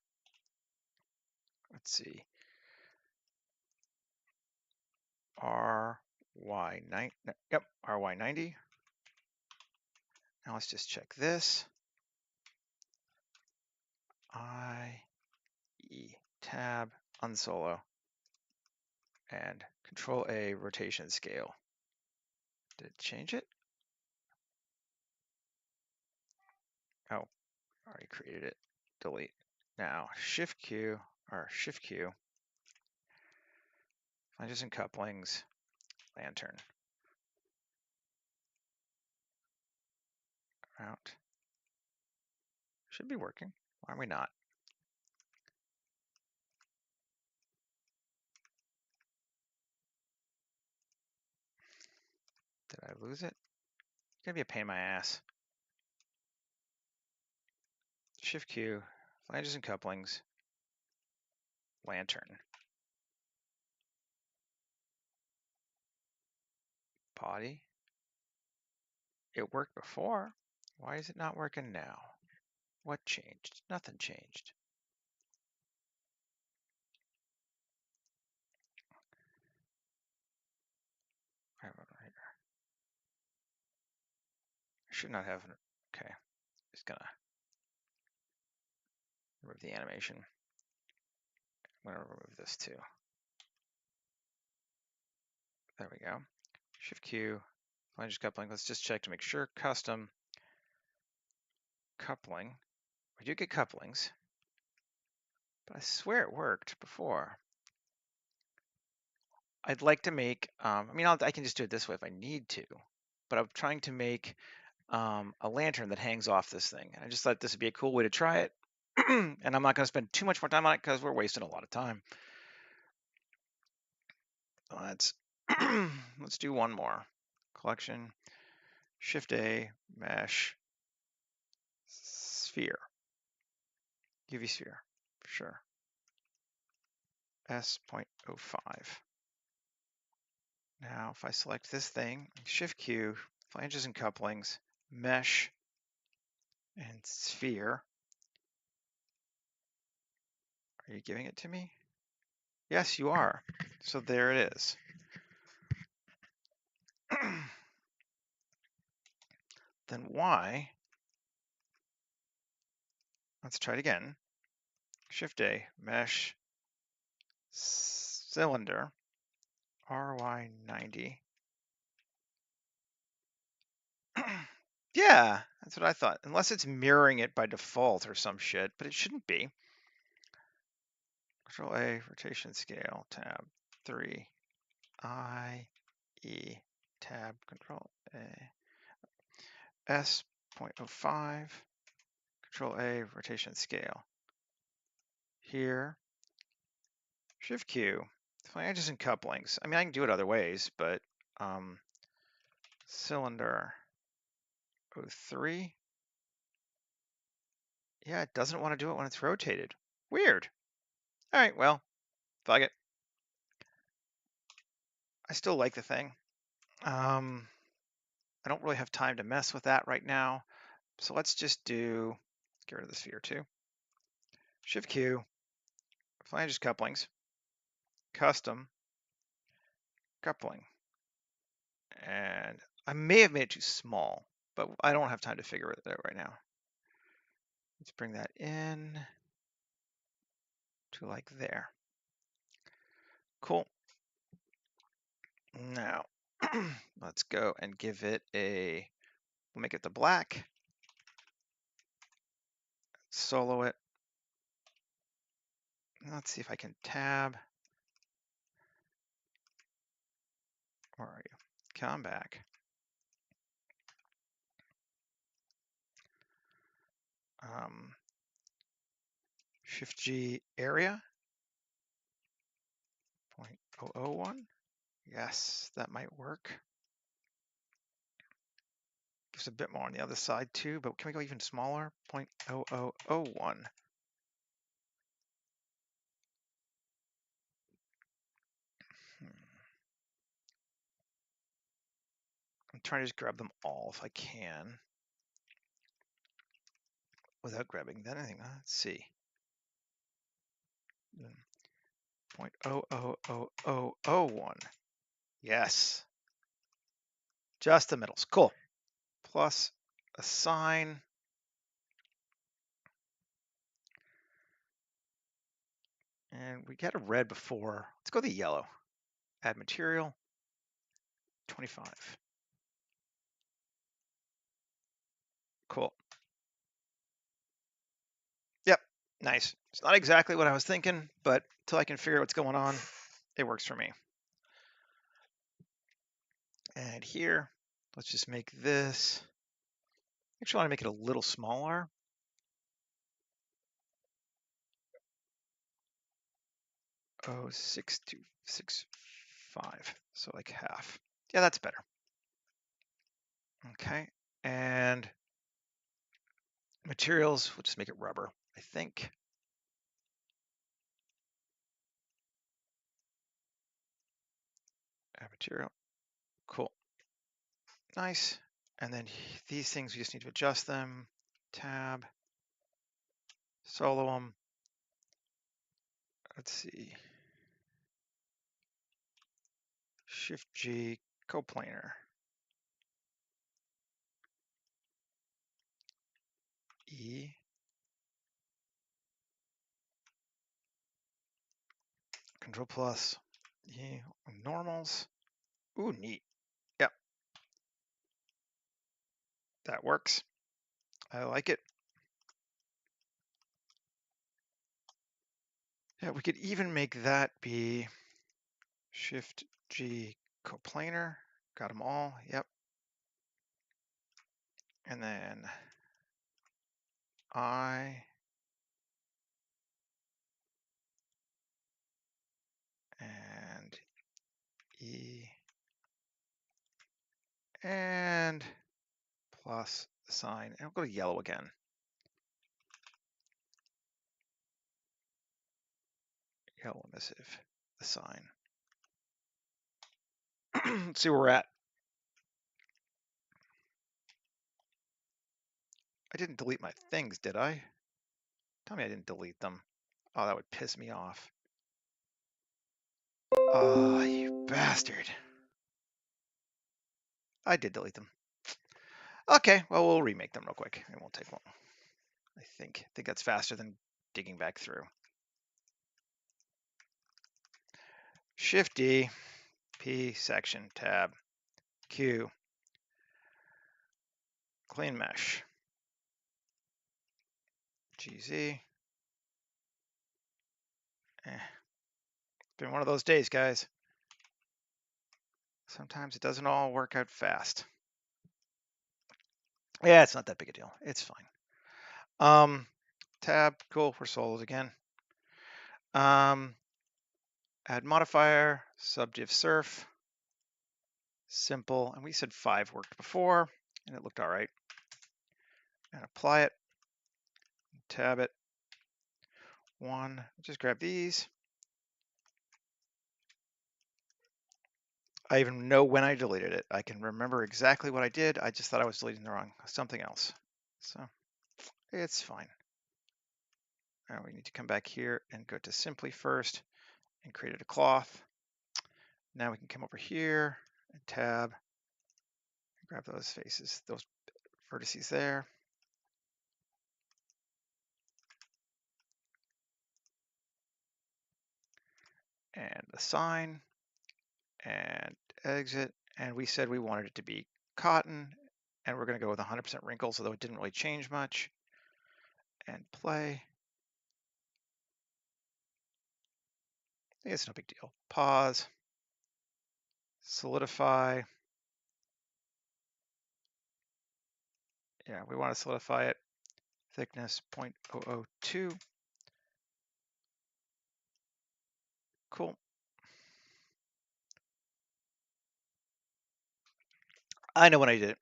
Let's see. RY9, yep, RY90. Now let's just check this. tab, unsolo, and Control A, rotation scale. Did it change it? Oh, already created it. Delete. Now Shift Q, or Shift Q, flanges and couplings, lantern. Out. Should be working. Why are we not? Did I lose it? It's gonna be a pain in my ass. Shift Q, flanges and couplings, lantern. Body. It worked before. Why is it not working now? What changed? Nothing changed. I should not have. Okay, just gonna remove the animation. I'm gonna remove this too. There we go. Shift Q, flanges coupling. Let's just check to make sure. Custom coupling. We do get couplings, but I swear it worked before. I'd like to make, I mean, I can just do it this way if I need to, but I'm trying to make a lantern that hangs off this thing. And I just thought this would be a cool way to try it. And I'm not going to spend too much more time on it because we're wasting a lot of time. Let's let's do one more collection. Shift A, mesh, sphere, UV sphere, sure. S.05. Now, if I select this thing, Shift Q, flanges and couplings, mesh, and sphere. Are you giving it to me? Yes, you are. So there it is. Then why? Let's try it again. Shift A, mesh, cylinder, RY90. Yeah, that's what I thought. Unless it's mirroring it by default or some shit, but it shouldn't be. Control A, rotation scale, tab 3, I, E, tab, Control A, S.05, Control A, rotation scale. Here, Shift Q, flanges and couplings. I mean, I can do it other ways, but cylinder 03. Yeah, it doesn't want to do it when it's rotated. Weird. All right, well, fuck it. I still like the thing. I don't really have time to mess with that right now. So let's just get rid of the sphere too. Shift Q, flanges couplings, custom, coupling. And I may have made it too small, but I don't have time to figure it out right now. Let's bring that in to like there. Cool. Now, let's go and give it we'll make it the black, solo it. Let's see if I can tab. Where are you? Come back. Shift G area, 0.001. Yes, that might work. Gives a bit more on the other side too, but can we go even smaller? 0.0001. I'm trying to just grab them all if I can without grabbing that anything. Let's see. 0.00001. Yes. Just the middles. Cool. Plus a sign. And we got a red before. Let's go the yellow. Add material. 25. Cool. Yep. Nice. It's not exactly what I was thinking, but until I can figure out what's going on, it works for me. And here, let's just make this. Actually, I want to make it a little smaller. Oh, 6265. So like half. Yeah, that's better. Okay. And materials, we'll just make it rubber, I think. Add material. Cool. Nice. And then these things, we just need to adjust them. Tab. Solo them. Let's see. Shift G, coplanar. E. Control plus. E. Normals. Ooh, neat. Yep. That works. I like it. Yeah, we could even make that be Shift G coplanar. Got them all. Yep. And then I and E and plus sign, and we'll go to yellow again. Yellow emissive, the sign. Let's see where we're at. I didn't delete my things, did I? Tell me I didn't delete them. Oh, that would piss me off. Oh, you bastard. I did delete them. Okay, well, we'll remake them real quick. It won't take long. I think that's faster than digging back through. Shift D, P, section, tab, Q, clean mesh, GZ. Been one of those days, guys. Sometimes it doesn't all work out fast. Yeah, it's not that big a deal. It's fine. Tab, cool, we're solos again. Add modifier, subdiv surf, simple, and we said 5 worked before, and it looked all right. And apply it, tab it, 1, just grab these. I even know when I deleted it. I can remember exactly what I did. I just thought I was deleting the wrong something else. So it's fine. Now we need to come back here and go to simply first and create a cloth. Now we can come over here and tab, and grab those faces, those vertices there. And the sign and exit. And we said we wanted it to be cotton, and we're going to go with 100% wrinkles, although it didn't really change much. And play. It's no big deal. Pause. Solidify. Yeah, we want to solidify it. Thickness 0.002. Cool. I know when I did it.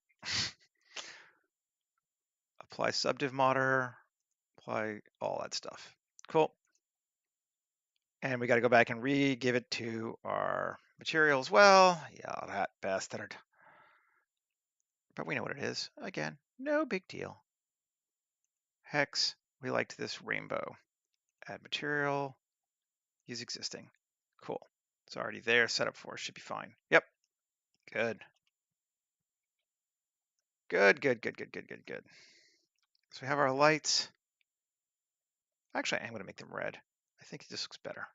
Apply subdiv modder, apply all that stuff. Cool. And we got to go back and re-give it to our material as well. Yeah, that bastard. But we know what it is. Again, no big deal. Hex, we liked this rainbow. Add material, use existing. Cool. It's already there, set up for us, should be fine. Yep, good. Good, good, good, good, good, good, good. So we have our lights. Actually, I am gonna make them red. I think it just looks better.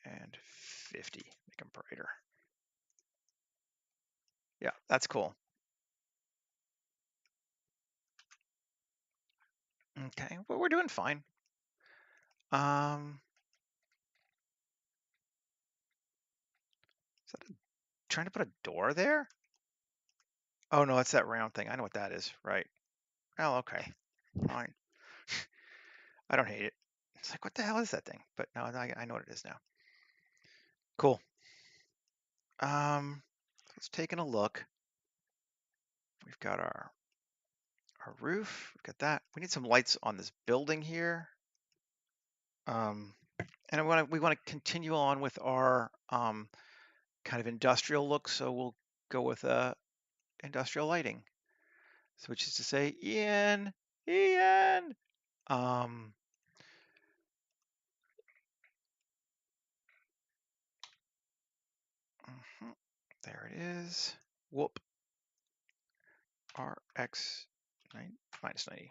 And 50, make them brighter. Yeah, that's cool. Okay, well, we're doing fine. Is that trying to put a door there? Oh no, it's that round thing. I know what that is, right? Oh, okay, fine. I don't hate it. It's like, what the hell is that thing? But no, I know what it is now. Cool. Let's take a look. We've got our roof. We've got that. We need some lights on this building here. And we want to continue on with our kind of industrial look, so we'll go with industrial lighting. So which is to say, Ian. There it is. Whoop. RX minus 90.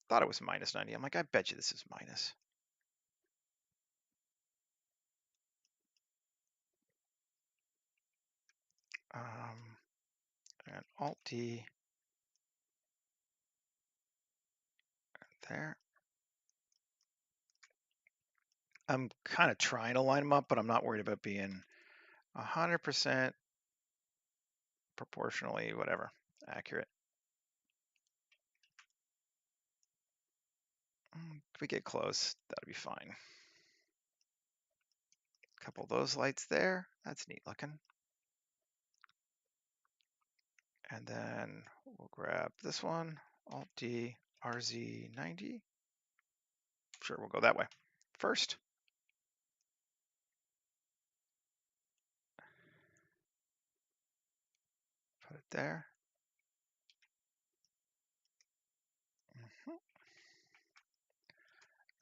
Thought it was minus 90. I'm like, I bet you this is minus. And Alt D there. I'm kind of trying to line them up, but I'm not worried about being 100% proportionally, whatever, accurate. If we get close, that'll be fine. A couple of those lights there. That's neat looking. And then we'll grab this one, Alt D, RZ90. Sure, we'll go that way first. Put it there.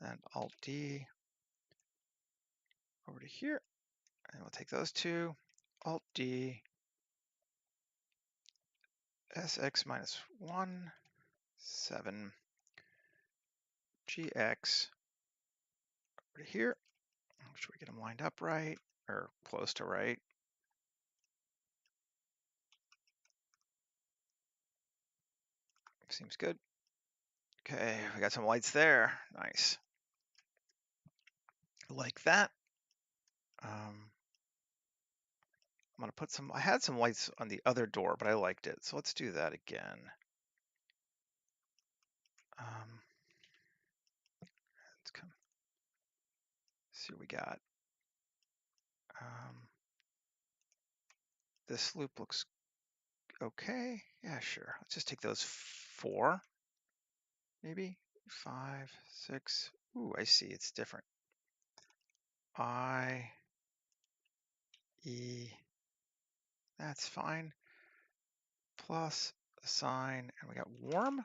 Then Alt D over to here. And we'll take those two. Alt D, SX -1, 7, GX over to here. Make sure we get them lined up right, or close to right. Seems good. Okay, we got some lights there. Nice. Like that. I'm gonna put some, I had some lights on the other door, but I liked it. So let's do that again. Let's come see what we got. This loop looks okay. Yeah, sure. Let's just take those 4, maybe 5, 6. Ooh, I see. It's different. I, E, that's fine. Plus assign, and we got warm.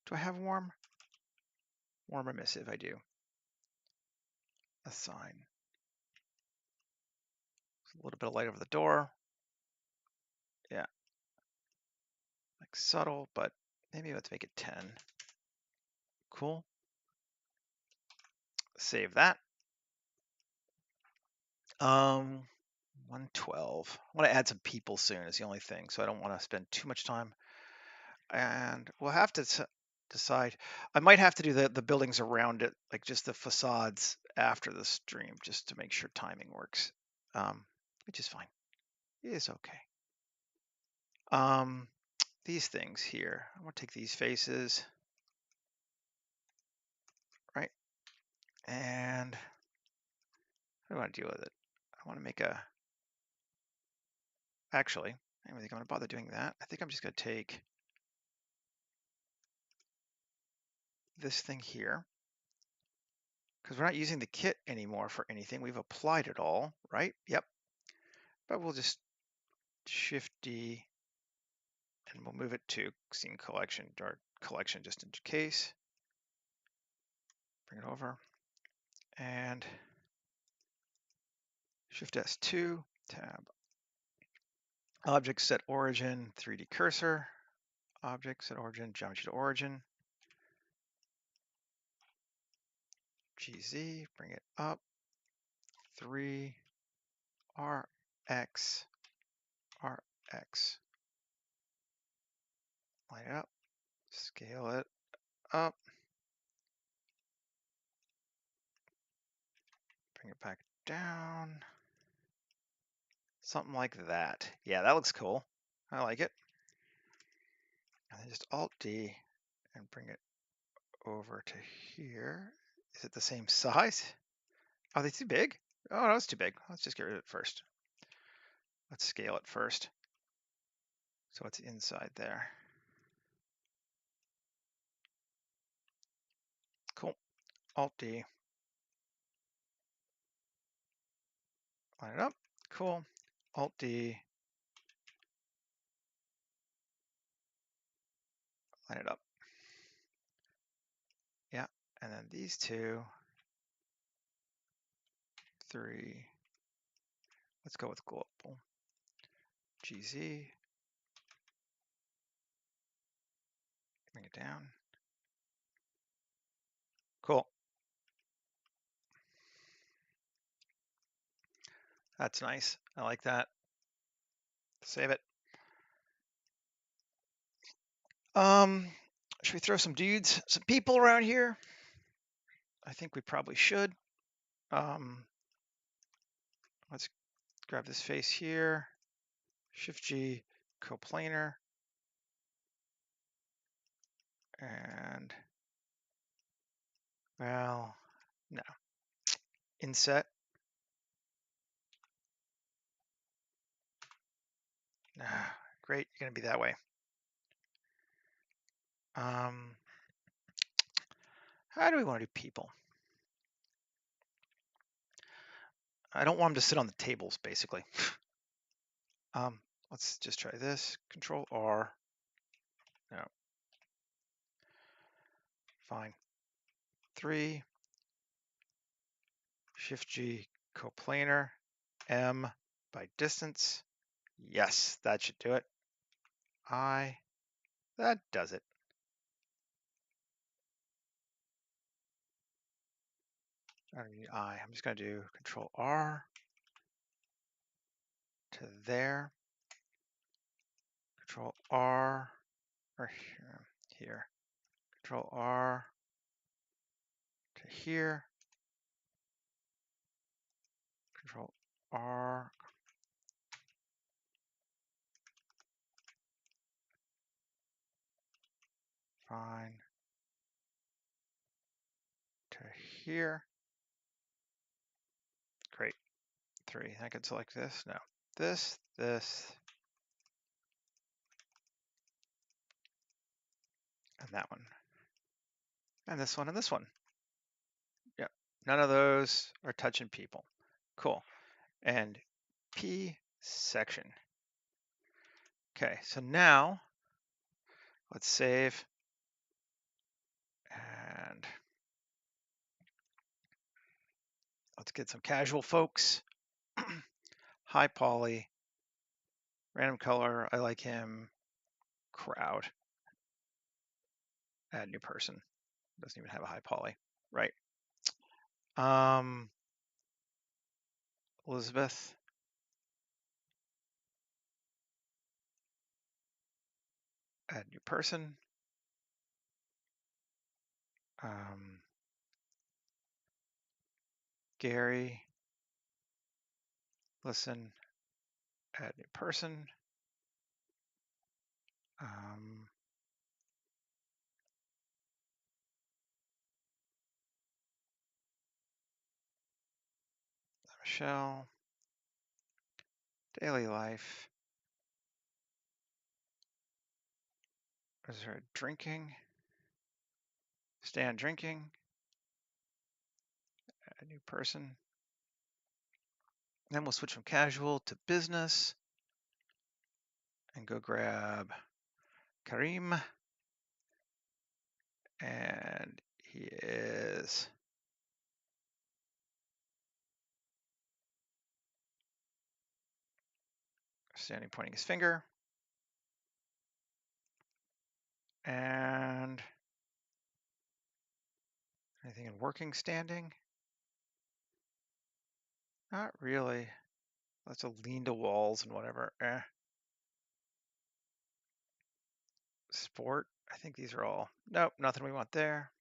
Do I have warm? Warm emissive, I do. Assign. A little bit of light over the door. Yeah. Like subtle, but maybe let's make it 10. Cool. Save that. 112. I want to add some people soon is the only thing, so I don't want to spend too much time. And we'll have to decide. I might have to do the buildings around it, like just the facades after the stream, just to make sure timing works, which is fine. It is okay. These things here, I want to take these faces, right? And how do I want to deal with it? I want to make a, actually, I don't think I'm going to bother doing that. I think I'm just going to take this thing here, because we're not using the kit anymore for anything. We've applied it all, right? Yep. But we'll just Shift D, and we'll move it to scene collection, or collection just in case. Bring it over, and Shift S2, tab. Object set origin, 3D cursor. Object set origin, geometry to origin. GZ, bring it up. 3 RX, RX. Line it up, scale it up. Bring it back down. Something like that. Yeah, that looks cool. I like it. And then just Alt D and bring it over to here. Is it the same size? Are they too big? Oh, no, it's too big. Let's just get rid of it first. Let's scale it first. So it's inside there. Cool. Alt D. Line it up. Cool. Alt D. Line it up. Yeah. And then these two. 3. Let's go with global. GZ. Bring it down. Cool. That's nice. I like that. Save it. Should we throw some dudes, some people around here? I think we probably should. Let's grab this face here. Shift G, coplanar. And Well, no. Inset. Great, you're going to be that way. How do we want to do people? I don't want them to sit on the tables, basically. Let's just try this. Control R. No. Fine. 3. Shift G, coplanar. M by distance. Yes, that should do it. I. That does it. I don't need I. I'm just going to do Control R to there. Control R, or here. Control R to here. Control R. Fine. To here. Great. 3. I can select this. No. This, and that one. And this one and this one. Yep. None of those are touching people. Cool. And P section. Okay, so now let's save. And let's get some casual folks. High poly. Random color. I like him. Crowd. Add new person. Doesn't even have a high poly. Right. Elizabeth. Add new person. Gary. Listen. Add new person. Michelle. Daily life. Is there drinking? Stand drinking. A new person. Then we'll switch from casual to business and go grab Karim. And he is standing, pointing his finger. And anything in working, standing? Not really. Let's lean to walls and whatever. Sport. I think these are all. Nope, nothing we want there.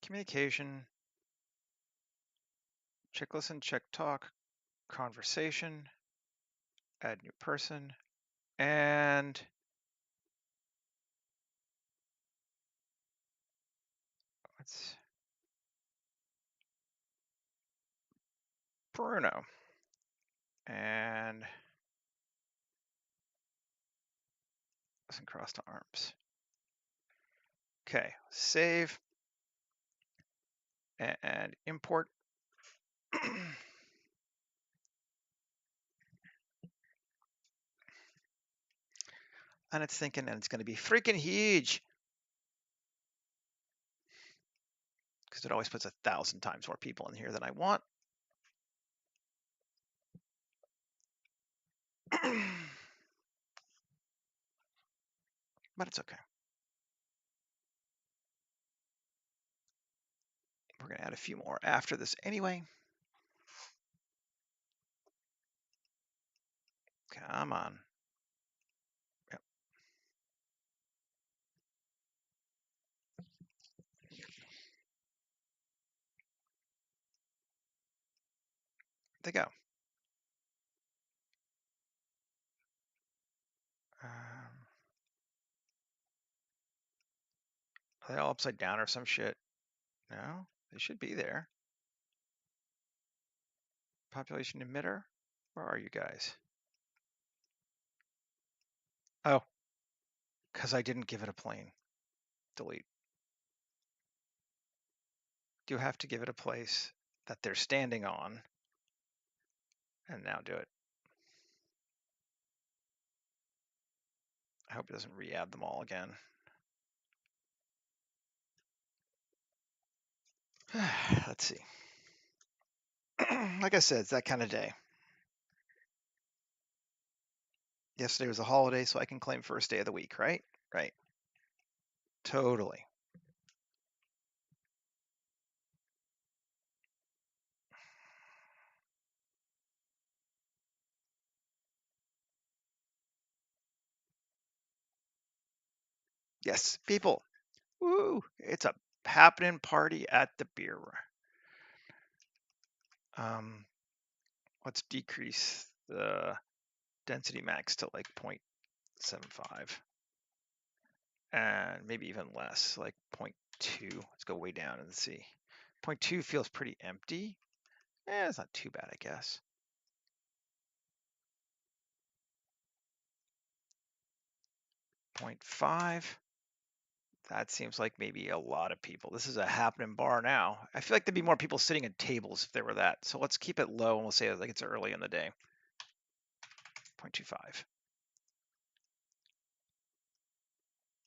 Communication. Check listen, check talk. Conversation. Add new person. And let's Bruno. And listen, crossed arms. Okay, save and import. And it's thinking, and it's going to be freaking huge because it always puts 1,000 times more people in here than I want. But it's okay. We're going to add a few more after this anyway. Come on. Yep. They go. Are they all upside down or some shit? No? They should be there. Population emitter. Where are you guys? Oh, because I didn't give it a plane. Delete. You have to give it a place that they're standing on. And now do it. I hope it doesn't re-add them all again. Let's see. Like I said, it's that kind of day. Yesterday was a holiday, so I can claim first day of the week, right? Right. Totally. Yes, people. Woo! It's a happening party at the beer. Um, let's decrease the density max to like 0.75 and maybe even less, like 0.2. Let's go way down and see. 0.2 feels pretty empty. It's not too bad, I guess. 0.5. That seems like maybe a lot of people. This is a happening bar now. I feel like there'd be more people sitting at tables if there were that. So let's keep it low and we'll say like it's early in the day. 0.25.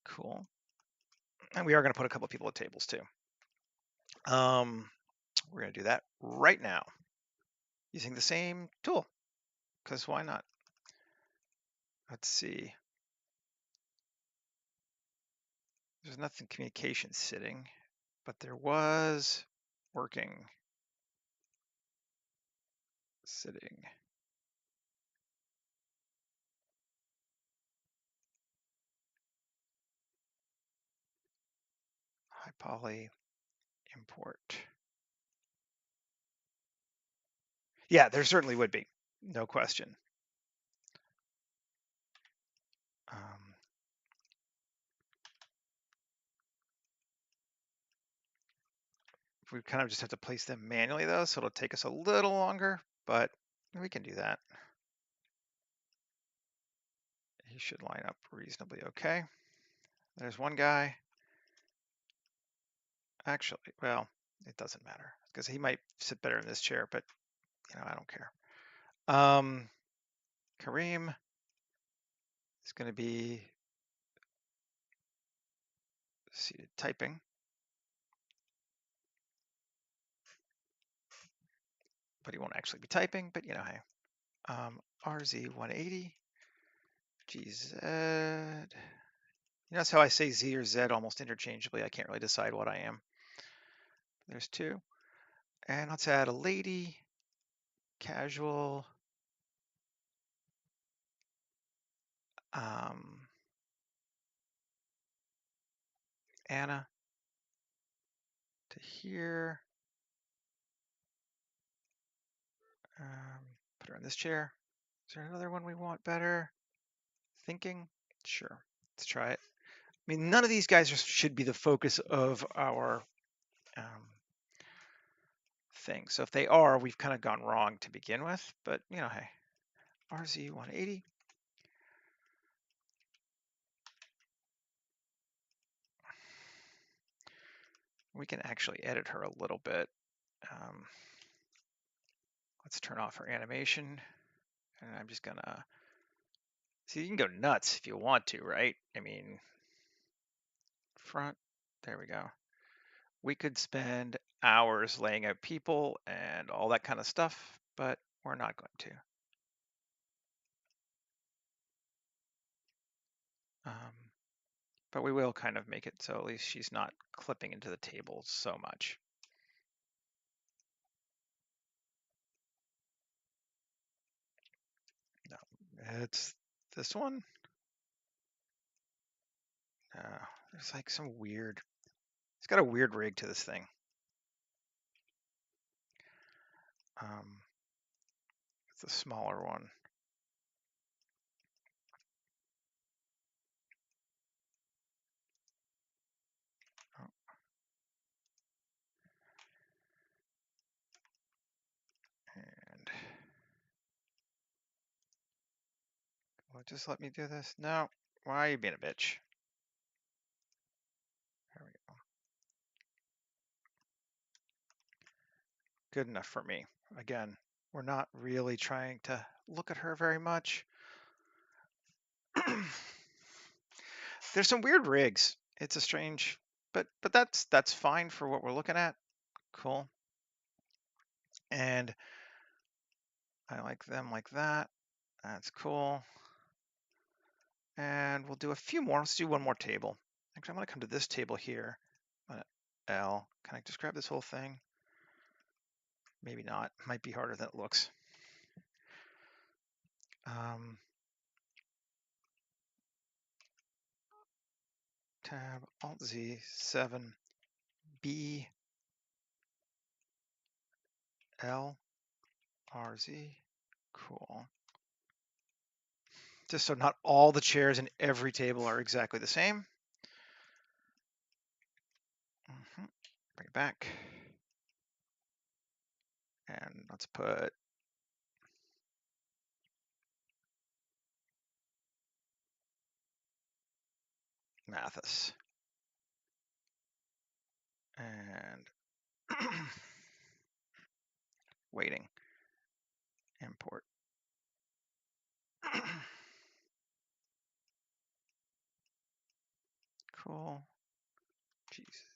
Cool. And we are going to put a couple of people at tables too. We're going to do that right now using the same tool, because why not? Let's see. There's nothing communication sitting, but there was working sitting. High poly import. Yeah, there certainly would be, no question. We kind of just have to place them manually though, so it'll take us a little longer, but we can do that. He should line up reasonably okay. There's one guy. Actually, well, it doesn't matter because he might sit better in this chair, but I don't care. Kareem is going to be seated typing, but he won't actually be typing, but hey. RZ180, GZ. Notice how I say Z or Z almost interchangeably. I can't really decide what I am. There's two. And let's add a lady, casual. Anna to here. Put her in this chair. Is there another one we want better? Thinking? Sure. Let's try it. I mean, none of these guys should be the focus of our thing. So if they are, we've kind of gone wrong to begin with. But, hey, RZ180. We can actually edit her a little bit. Let's turn off her animation. And I'm just going to... See, you can go nuts if you want to, right? I mean, front. There we go. We could spend hours laying out people and all that kind of stuff, but we're not going to. But we will kind of make it so at least she's not clipping into the table so much. No, it's this one. There's like some weird, it's got a weird rig to this thing. It's a smaller one. just let me do this? No. Why are you being a bitch? There we go. Good enough for me. Again, we're not really trying to look at her very much. There's some weird rigs. It's a strange, but that's fine for what we're looking at. Cool. And I like them like that. That's cool. And we'll do a few more. Let's do one more table. Actually, I'm going to come to this table here. L. Can I just grab this whole thing? Maybe not. Might be harder than it looks. Tab Alt Z 7 B L R Z. Cool. Just so not all the chairs in every table are exactly the same. Bring it back. And let's put Mathis. And waiting. Import. Cool. Jeez.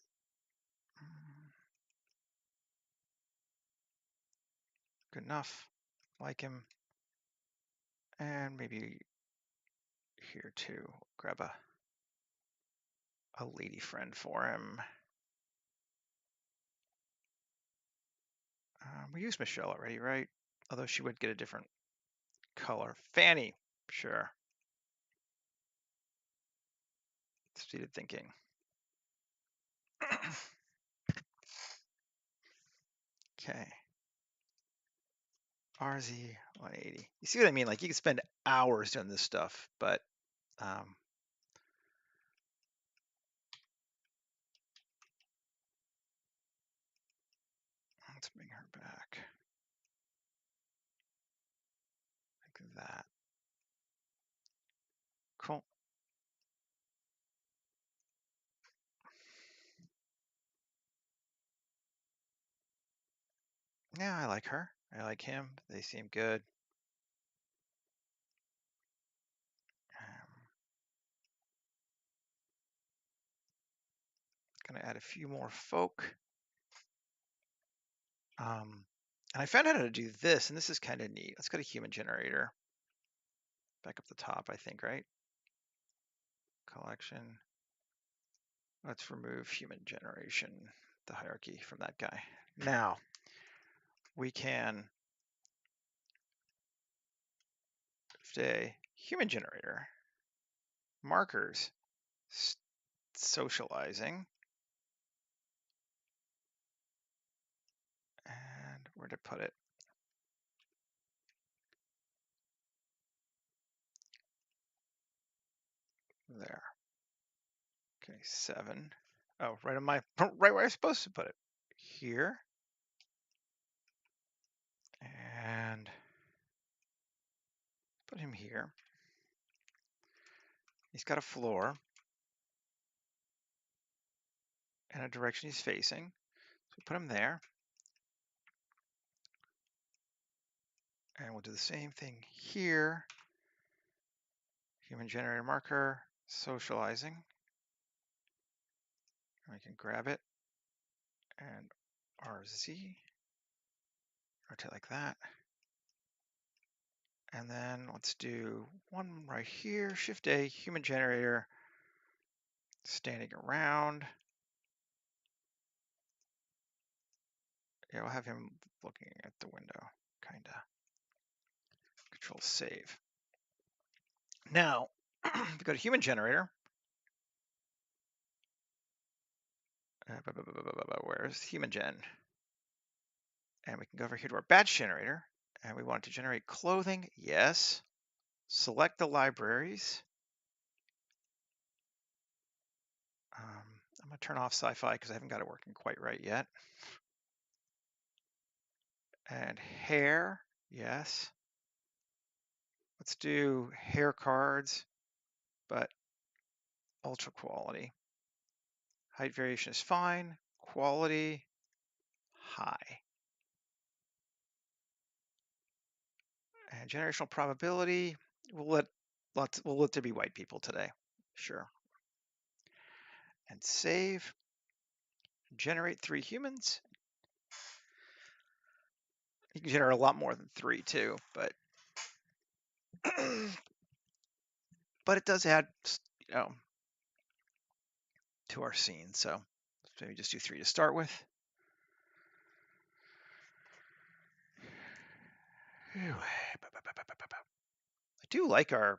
Good enough. Like him. And maybe here too. Grab a lady friend for him. We used Michelle already, right? Although she would get a different color. Fanny. Sure. Seated thinking. Okay. RZ 180. You see what I mean? Like you could spend hours doing this stuff, but let's bring her back. Like that. Cool. Yeah, I like her. I like him. They seem good. Gonna add a few more folk. And I found out how to do this, and this is kind of neat. Let's go to human generator. Back up the top, I think, right? Collection. Let's remove human generation, the hierarchy from that guy. Now, we can say human generator, markers, socializing, and where to put it? There. Okay, 7. Oh, right on my right where I'm supposed to put it. Here. And put him here. He's got a floor and a direction he's facing. So put him there. And we'll do the same thing here. Human generator marker, socializing. And we can grab it and RZ, rotate like that. And then let's do one right here, Shift A, human generator, standing around. Yeah, we'll have him looking at the window, kinda. Control save. Now, if we go to human generator, where's human gen? And we can go over here to our batch generator, and we want to generate clothing. Yes. Select the libraries. I'm going to turn off Sci-Fi because I haven't got it working quite right yet. And hair, yes. Let's do hair cards, but ultra quality. Height variation is fine. Quality, high. And generational probability, we'll let there be white people today. Sure. And save. Generate 3 humans. You can generate a lot more than 3 too, but but it does add, you know, to our scene. So let's maybe just do 3 to start with. I do like our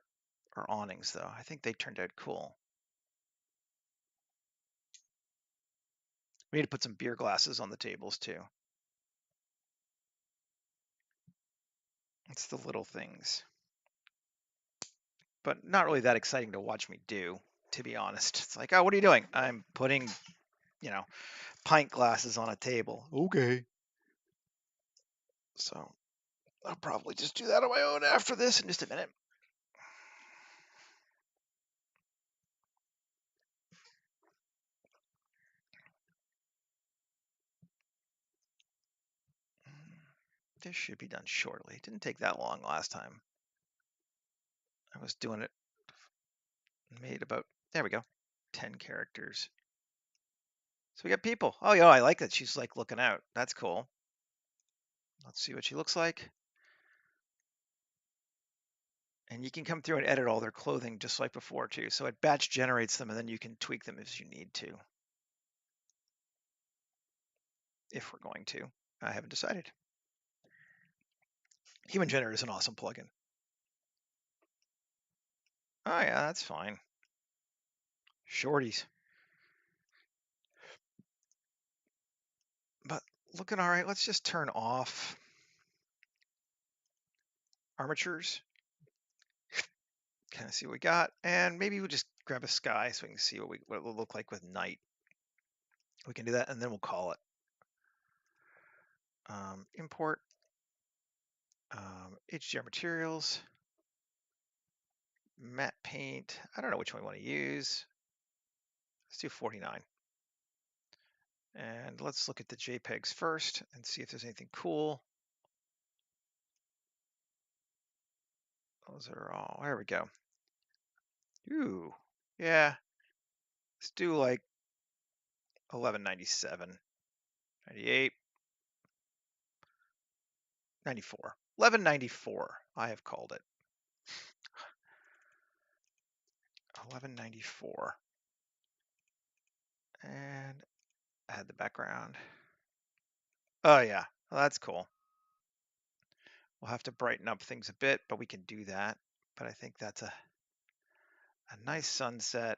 awnings though. I think they turned out cool. We need to put some beer glasses on the tables too. It's the little things. But not really that exciting to watch me do, to be honest. It's like, oh, what are you doing? I'm putting, you know, pint glasses on a table. Okay. So I'll probably just do that on my own after this in just a minute. This should be done shortly. It didn't take that long last time. I was doing it, made about, there we go, 10 characters. So we got people. Oh, yeah, I like that. She's like looking out. That's cool. Let's see what she looks like. And you can come through and edit all their clothing just like before too. So it batch generates them and then you can tweak them as you need to. If we're going to. I haven't decided. Human Generator is an awesome plugin. Oh yeah, that's fine. Shorties. But looking all right, let's just turn off armatures. Kind of see what we got. And maybe we'll just grab a sky so we can see what it will look like with night. We can do that and then we'll call it. Import HDR materials, matte paint. I don't know which one we want to use. Let's do 49. And let's look at the JPEGs first and see if there's anything cool. Those are all, there we go. Ooh, yeah. Let's do like 1197, 98, 94. 1194, I have called it. 1194. And add the background. Oh yeah, well, that's cool. We'll have to brighten up things a bit, but we can do that. But I think that's a nice sunset.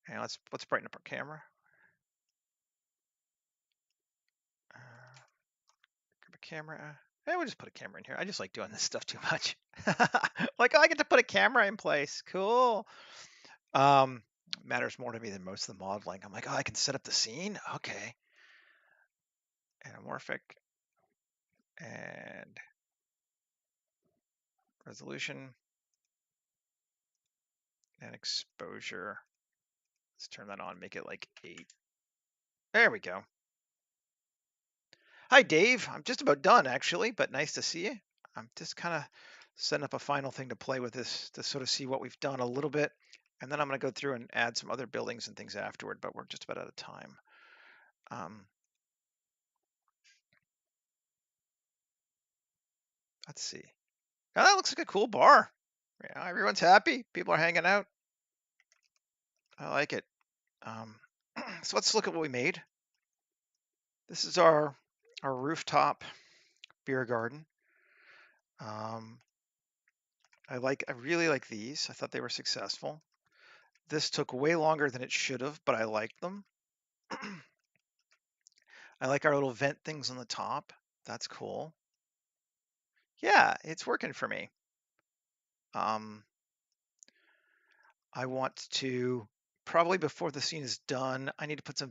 And let's brighten up our camera. Grab a camera. Hey, we'll just put a camera in here. I just like doing this stuff too much. Like, oh, I get to put a camera in place. Cool. Matters more to me than most of the modeling. I'm like, oh, I can set up the scene. Okay. Anamorphic and resolution and exposure. Let's turn that on. Make it like 8. There we go. Hi, Dave. I'm just about done, actually, but nice to see you. I'm just kind of setting up a final thing to play with this to sort of see what we've done a little bit. And then I'm going to go through and add some other buildings and things afterward, but we're just about out of time. Let's see. Now that looks like a cool bar. Yeah, everyone's happy. People are hanging out. I like it. So let's look at what we made. This is our rooftop beer garden. I really like these. I thought they were successful. This took way longer than it should have, but I liked them. I like our little vent things on the top. That's cool. Yeah, it's working for me. I want to probably before the scene is done, I need to put some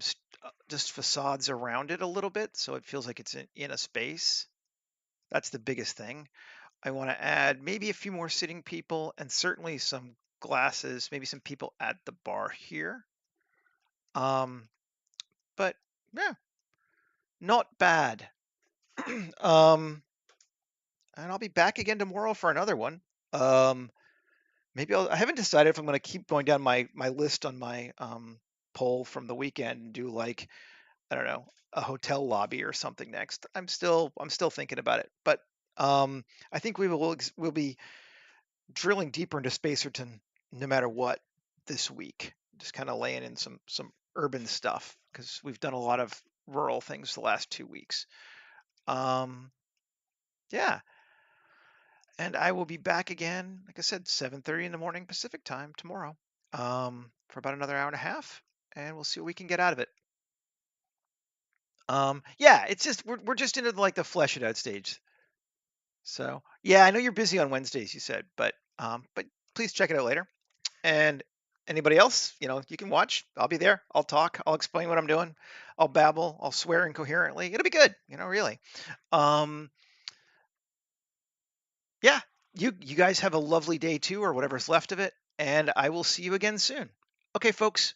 just facades around it a little bit so it feels like it's in a space. That's the biggest thing. I want to add maybe a few more sitting people and certainly some glasses, maybe some people at the bar here. Um, but yeah, not bad. um, and I'll be back again tomorrow for another one. Um, maybe I haven't decided if I'm going to keep going down my list on my poll from the weekend and do like, I don't know, a hotel lobby or something next. I'm still thinking about it, but um, I think we'll be drilling deeper into Spacerton no matter what this week. Just kind of laying in some urban stuff because we've done a lot of rural things the last 2 weeks. Um, yeah, and I will be back again, like I said, 7:30 in the morning Pacific time tomorrow, for about another hour and a half, and we'll see what we can get out of it. Yeah, it's just we're just into like the flesh it out stage. So yeah, I know you're busy on Wednesdays, you said, but please check it out later. And anybody else, you can watch. I'll be there. I'll talk. I'll explain what I'm doing. I'll babble. I'll swear incoherently. It'll be good. Really. Um, yeah. You guys have a lovely day too, or whatever's left of it. And I will see you again soon. Okay, folks.